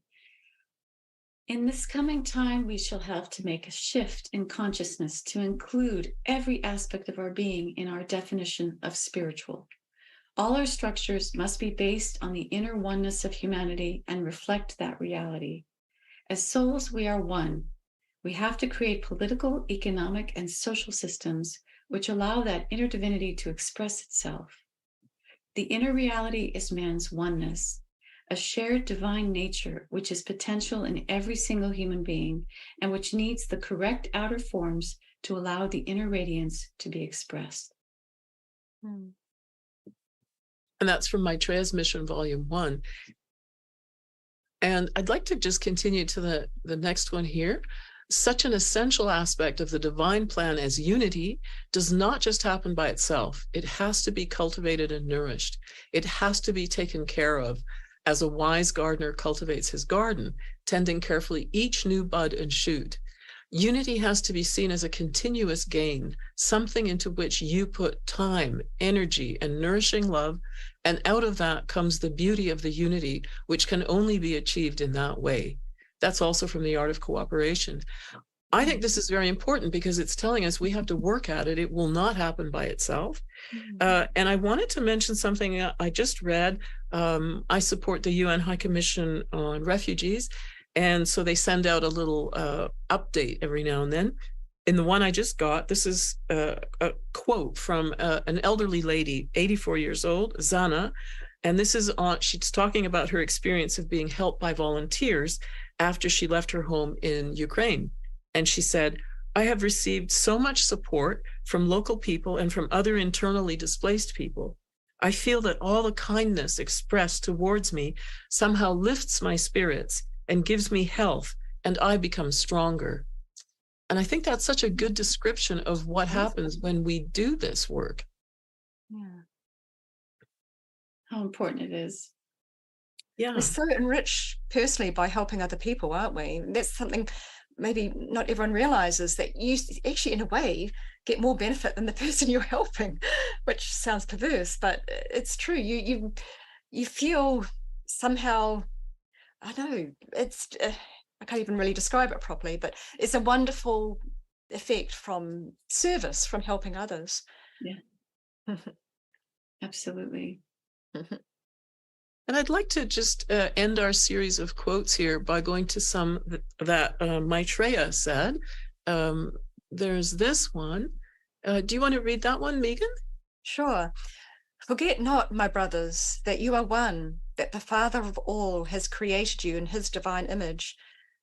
In this coming time, we shall have to make a shift in consciousness to include every aspect of our being in our definition of spiritual. All our structures must be based on the inner oneness of humanity and reflect that reality. As souls, we are one. We have to create political, economic, and social systems which allow that inner divinity to express itself. The inner reality is man's oneness, a shared divine nature which is potential in every single human being and which needs the correct outer forms to allow the inner radiance to be expressed. Hmm. And that's from my Transmission Volume 1. And I'd like to just continue to the next one here. Such an essential aspect of the divine plan as unity does not just happen by itself. It has to be cultivated and nourished. It has to be taken care of as a wise gardener cultivates his garden, tending carefully each new bud and shoot. Unity has to be seen as a continuous gain, something into which you put time, energy, and nourishing love, and out of that comes the beauty of the unity, which can only be achieved in that way. That's also from The Art of Cooperation. I think this is very important because it's telling us we have to work at it. It will not happen by itself. And I wanted to mention something I just read. I support the UN High Commission on Refugees. And so they send out a little update every now and then. In the one I just got, this is a quote from an elderly lady, 84 years old, Zana. And this is she's talking about her experience of being helped by volunteers after she left her home in Ukraine. And she said, I have received so much support from local people and from other internally displaced people. I feel that all the kindness expressed towards me somehow lifts my spirits and gives me health, and I become stronger. And I think that's such a good description of what happens when we do this work. Yeah. How important it is. Yeah. We're so enriched personally by helping other people, aren't we? That's something maybe not everyone realizes, that you actually, in a way, get more benefit than the person you're helping, which sounds perverse, but it's true. You feel somehow, I don't know, it's I can't even really describe it properly, but it's a wonderful effect from service, from helping others. Yeah. Absolutely. And I'd like to just end our series of quotes here by going to some that Maitreya said. There's this one. Do you want to read that one, Megan? Sure. Forget not, my brothers, that you are one, that the Father of all has created you in his divine image,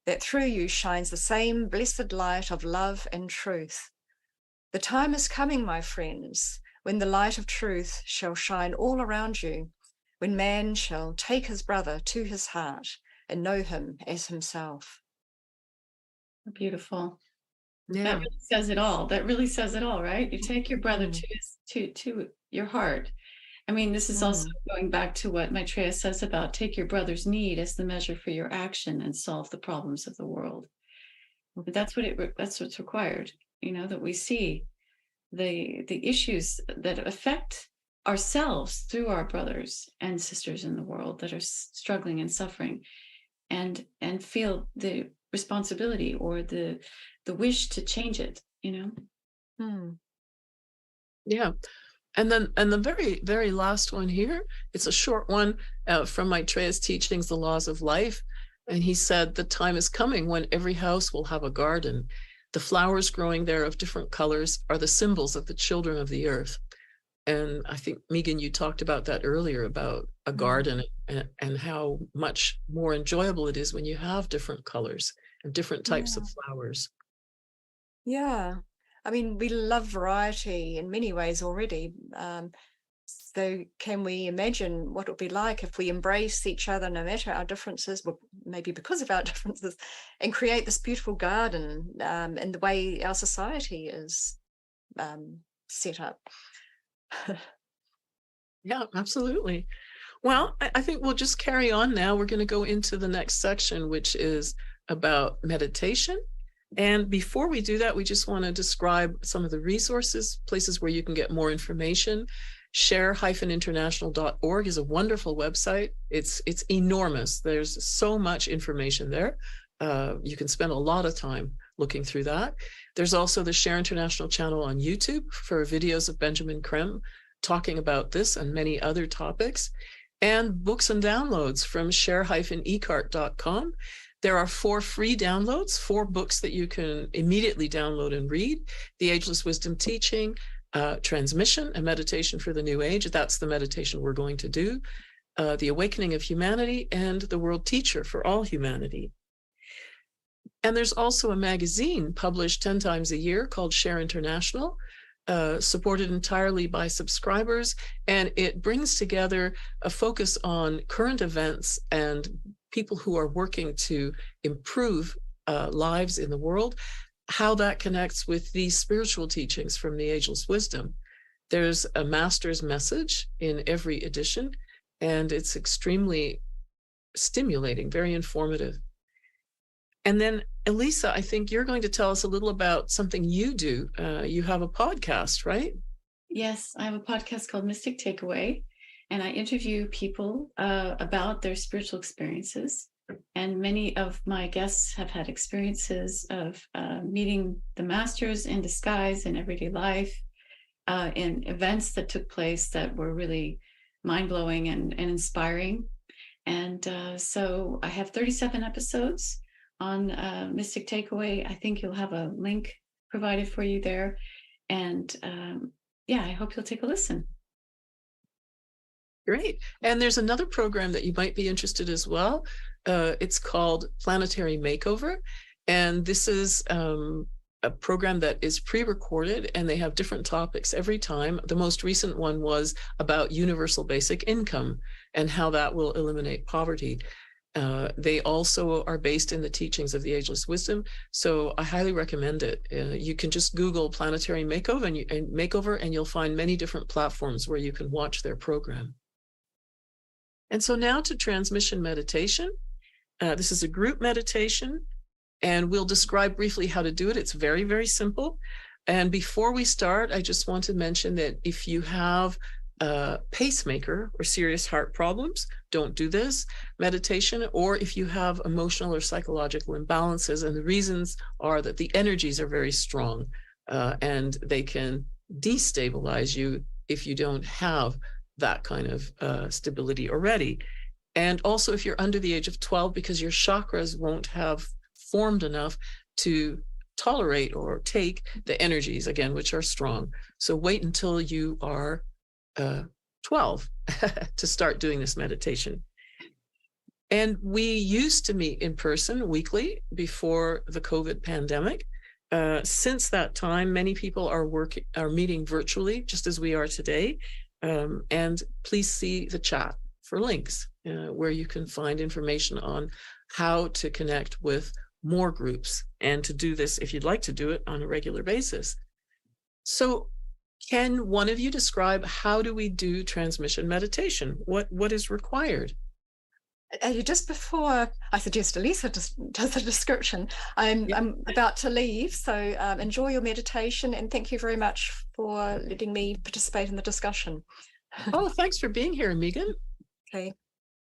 that through you shines the same blessed light of love and truth. The time is coming, my friends, when the light of truth shall shine all around you, when man shall take his brother to his heart and know him as himself. Beautiful. Yeah. really says it all. That really says it all, right? You take your brother Mm. to your heart. I mean, this is also Mm. going back to what Maitreya says about take your brother's need as the measure for your action and solve the problems of the world. But that's what's required, that we see the issues that affect ourselves through our brothers and sisters in the world that are struggling and suffering, and feel the responsibility or the wish to change it. Mm. Yeah. And the very, very last one here, it's a short one from Maitreya's teachings, The Laws of Life. And he said, the time is coming when every house will have a garden. The flowers growing there of different colors are the symbols of the children of the earth. And I think, Megan, you talked about that earlier, about a garden and how much more enjoyable it is when you have different colors and different types of flowers. Yeah. I mean, we love variety in many ways already. So can we imagine what it would be like if we embrace each other no matter our differences, well, maybe because of our differences, and create this beautiful garden in the way our society is set up? Yeah, absolutely. Well, I think we'll just carry on now. We're going to go into the next section, which is about meditation. And before we do that, we just want to describe some of the resources, places where you can get more information. Share-international.org is a wonderful website. It's enormous. There's so much information there. You can spend a lot of time looking through that. There's also the Share International channel on YouTube for videos of Benjamin Creme talking about this and many other topics, and books and downloads from share-ecart.com. There are 4 free downloads, 4 books that you can immediately download and read. The Ageless Wisdom Teaching, Transmission, a Meditation for the New Age. That's the meditation we're going to do. The Awakening of Humanity, and The World Teacher for All Humanity. And there's also a magazine published 10 times a year called Share International, supported entirely by subscribers. And it brings together a focus on current events and people who are working to improve lives in the world, how that connects with these spiritual teachings from the Ageless Wisdom. There's a master's message in every edition, and it's extremely stimulating, very informative. And then, Elisa, I think you're going to tell us a little about something you do. You have a podcast, right? Yes, I have a podcast called Mystic Takeaway, and I interview people about their spiritual experiences. And many of my guests have had experiences of meeting the masters in disguise in everyday life, in events that took place that were really mind-blowing and inspiring. And so I have 37 episodes on Mystic Takeaway. I think you'll have a link provided for you there. And I hope you'll take a listen. Great. And there's another program that you might be interested as well. It's called Planetary Makeover. And this is a program that is pre-recorded, and they have different topics every time. The most recent one was about universal basic income and how that will eliminate poverty. They also are based in the teachings of the Ageless Wisdom, so I highly recommend it. You can just Google Planetary Makeover, and you'll find many different platforms where you can watch their program. And so now to transmission meditation. This is a group meditation, and we'll describe briefly how to do it. It's very, very simple. And before we start, I just want to mention that if you have a pacemaker or serious heart problems, don't do this meditation. Or if you have emotional or psychological imbalances, and the reasons are that the energies are very strong and they can destabilize you if you don't have that kind of stability already. And also if you're under the age of 12, because your chakras won't have formed enough to tolerate or take the energies, again, which are strong. So wait until you are 12 to start doing this meditation. And we used to meet in person weekly before the COVID pandemic. Since that time, many people are meeting virtually, just as we are today. And please see the chat for links where you can find information on how to connect with more groups and to do this if you'd like to do it on a regular basis. So can one of you describe how do we do transmission meditation? What is required? Just before I suggest Elisa does the description, I'm about to leave, so enjoy your meditation, and thank you very much for letting me participate in the discussion. Oh, thanks for being here, Megan. Okay,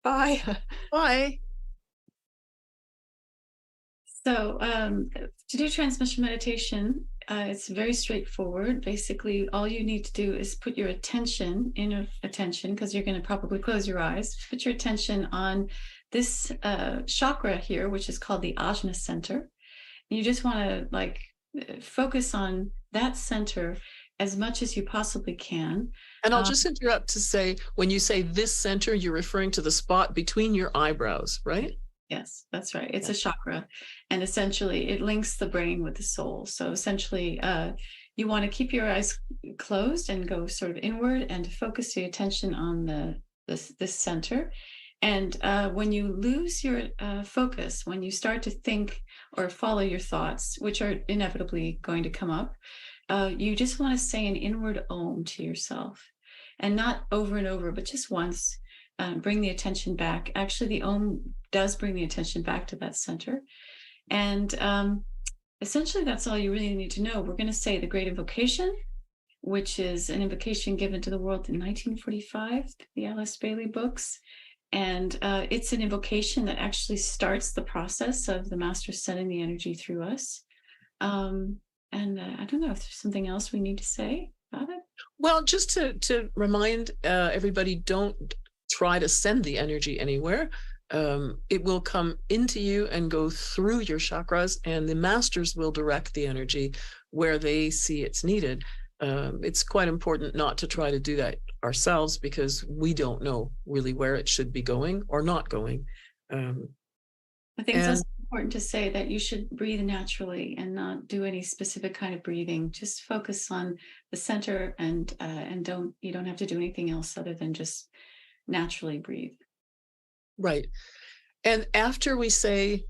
bye. Bye. So to do transmission meditation, it's very straightforward. Basically, all you need to do is put your attention, inner attention, because you're going to probably close your eyes. Put your attention on this chakra here, which is called the Ajna center. You just want to focus on that center as much as you possibly can. And I'll just interrupt to say, when you say this center, you're referring to the spot between your eyebrows, right? Yes, that's right. It's a chakra, and essentially it links the brain with the soul. So essentially, you want to keep your eyes closed and go sort of inward and focus your attention on this center. And when you lose your focus, when you start to think or follow your thoughts, which are inevitably going to come up, you just want to say an inward Om to yourself, and not over and over, but just once. Bring the attention back. Actually, the Om does bring the attention back to that center. And essentially, that's all you really need to know. We're going to say the Great Invocation, which is an invocation given to the world in 1945, the Alice Bailey books. And it's an invocation that actually starts the process of the Master sending the energy through us. And I don't know if there's something else we need to say about it. Well, just to remind everybody, don't try to send the energy anywhere. It will come into you and go through your chakras, and the masters will direct the energy where they see it's needed. It's quite important not to try to do that ourselves, because we don't know really where it should be going or not going. I think it's also important to say that you should breathe naturally and not do any specific kind of breathing. Just focus on the center, and you don't have to do anything else other than just naturally breathe. Right. And after we say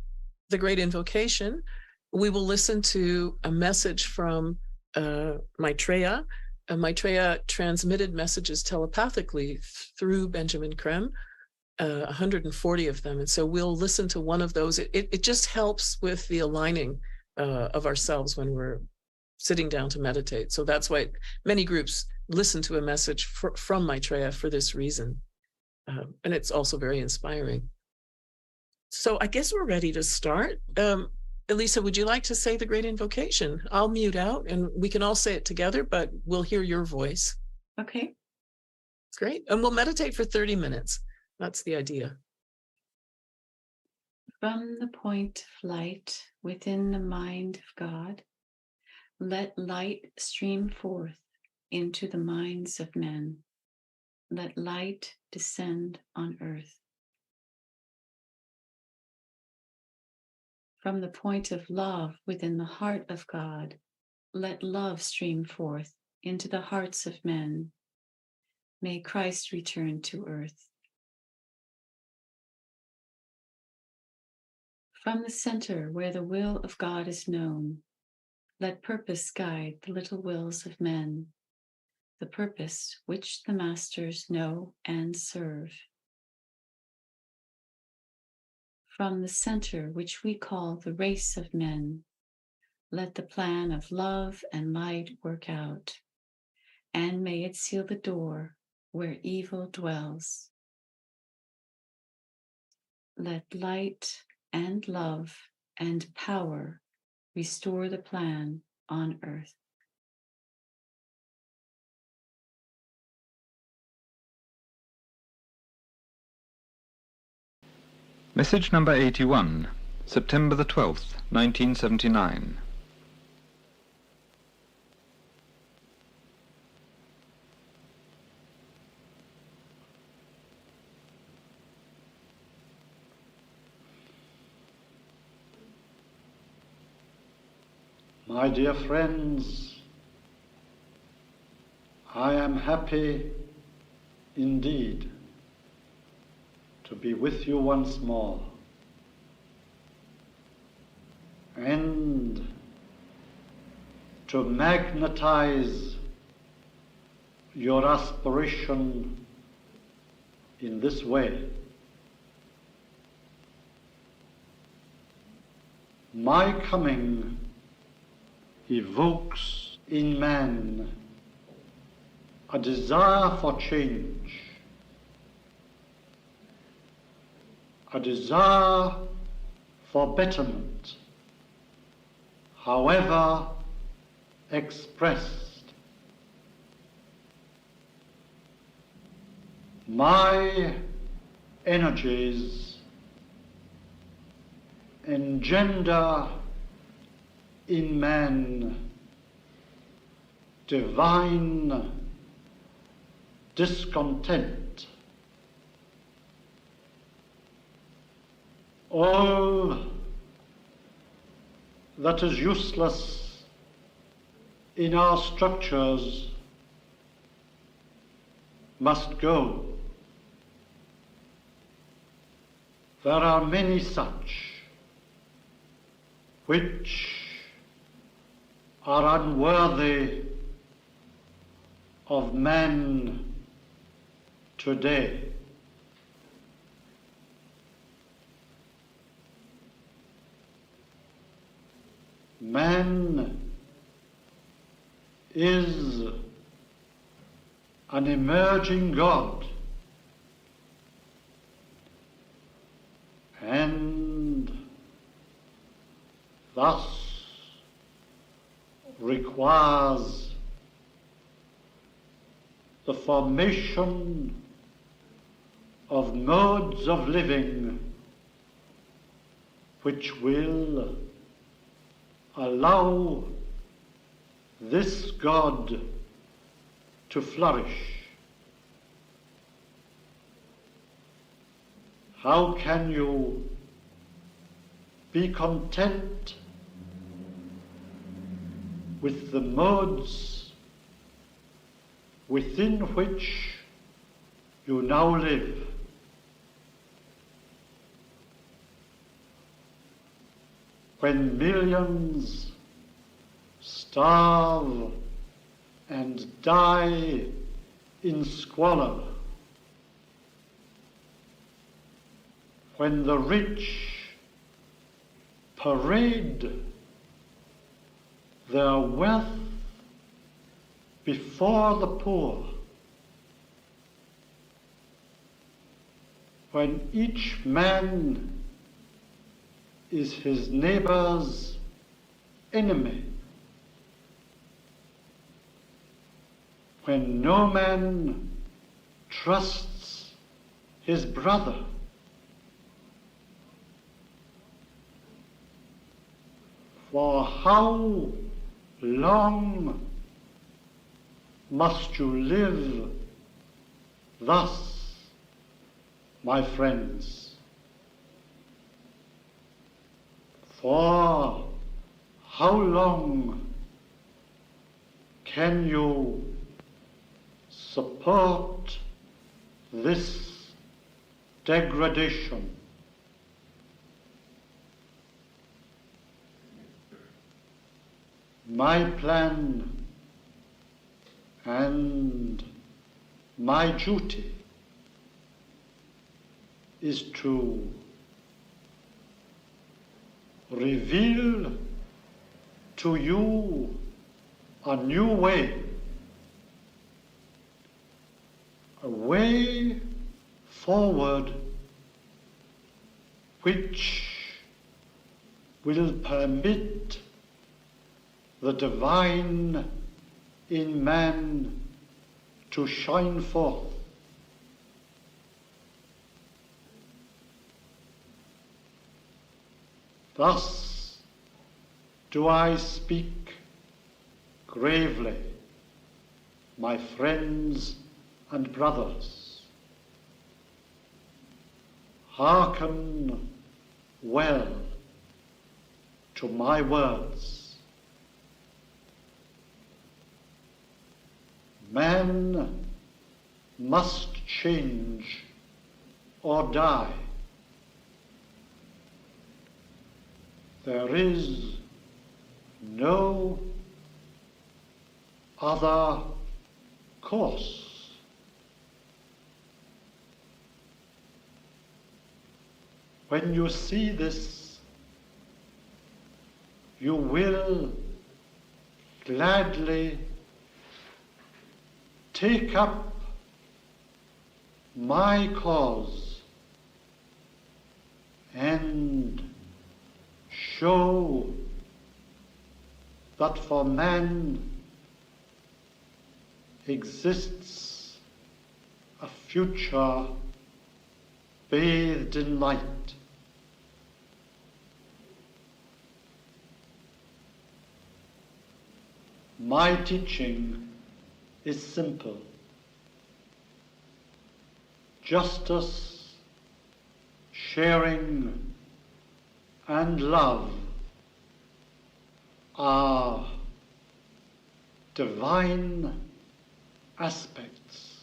the Great Invocation, we will listen to a message from Maitreya. Maitreya transmitted messages telepathically through Benjamin Creme, 140 of them. And so we'll listen to one of those. It just helps with the aligning of ourselves when we're sitting down to meditate. So that's why many groups listen to a message from Maitreya for this reason. And it's also very inspiring. So I guess we're ready to start. Elisa, would you like to say the Great Invocation? I'll mute out and we can all say it together, but we'll hear your voice. Okay. Great. And we'll meditate for 30 minutes. That's the idea. From the point of light within the mind of God, let light stream forth into the minds of men. Let light descend on earth. From the point of love within the heart of God, let love stream forth into the hearts of men. May Christ return to earth. From the center where the will of God is known, let purpose guide the little wills of men, the purpose which the masters know and serve. From the center which we call the race of men, let the plan of love and light work out, and may it seal the door where evil dwells. Let light and love and power restore the plan on earth. Message number 81, September the 12th, 1979. My dear friends, I am happy indeed to be with you once more. and to magnetize your aspiration in this way. My coming evokes in man a desire for change, a desire for betterment, however expressed. My energies engender in man divine discontent. All that is useless in our structures must go. There are many such which are unworthy of man today. Man is an emerging God, and thus requires the formation of modes of living which will allow this God to flourish. How can you be content with the modes within which you now live? When millions starve and die in squalor, when the rich parade their wealth before the poor, when each man is his neighbor's enemy, when no man trusts his brother, for how long must you live thus, my friends? For how long can you support this degradation? My plan and my duty is to reveal to you a new way, a way forward which will permit the divine in man to shine forth. Thus do I speak gravely, my friends and brothers. Hearken well to my words. Man must change or die. There is no other course. When you see this, you will gladly take up my cause and show that for man exists a future bathed in light. My teaching is simple. Justice, sharing, and love are divine aspects.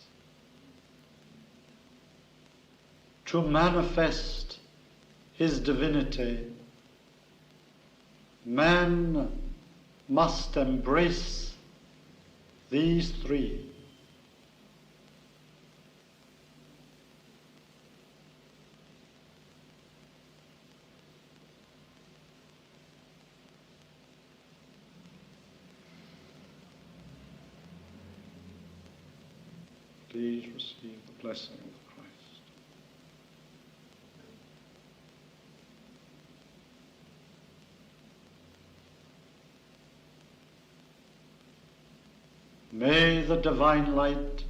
To manifest his divinity, man must embrace these three. Please receive the blessing of Christ. May the divine light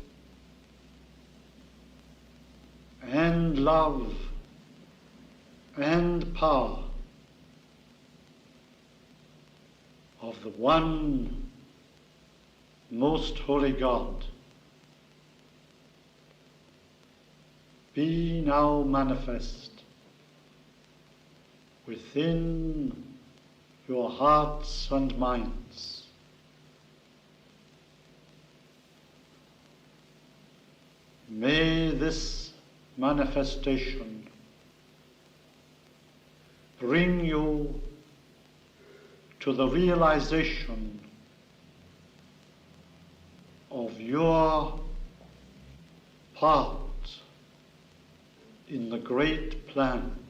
and love and power of the one most holy God be now manifest within your hearts and minds. May this manifestation bring you to the realization of your part in the great plan.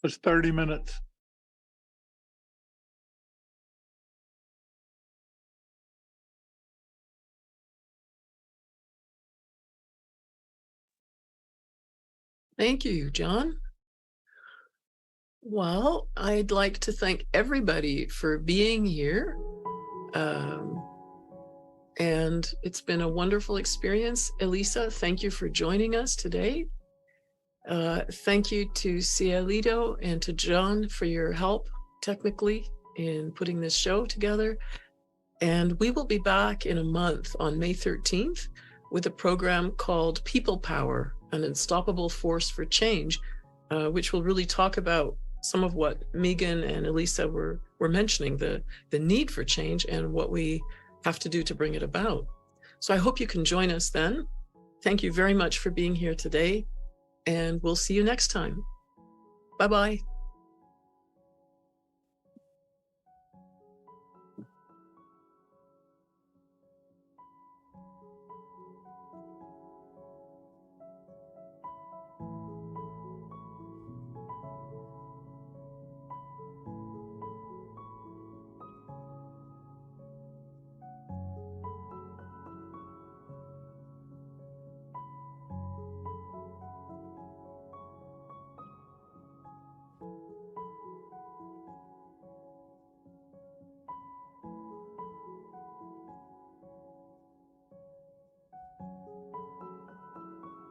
was 30 minutes. Thank you, John. Well, I'd like to thank everybody for being here. And it's been a wonderful experience. Elisa, thank you for joining us today. Thank you to Cielito and to John for your help technically in putting this show together. And we will be back in a month on May 13th with a program called People Power, an Unstoppable Force for Change, which will really talk about some of what Megan and Elisa were mentioning, the need for change and what we have to do to bring it about. So I hope you can join us then. Thank you very much for being here today, and we'll see you next time. Bye-bye.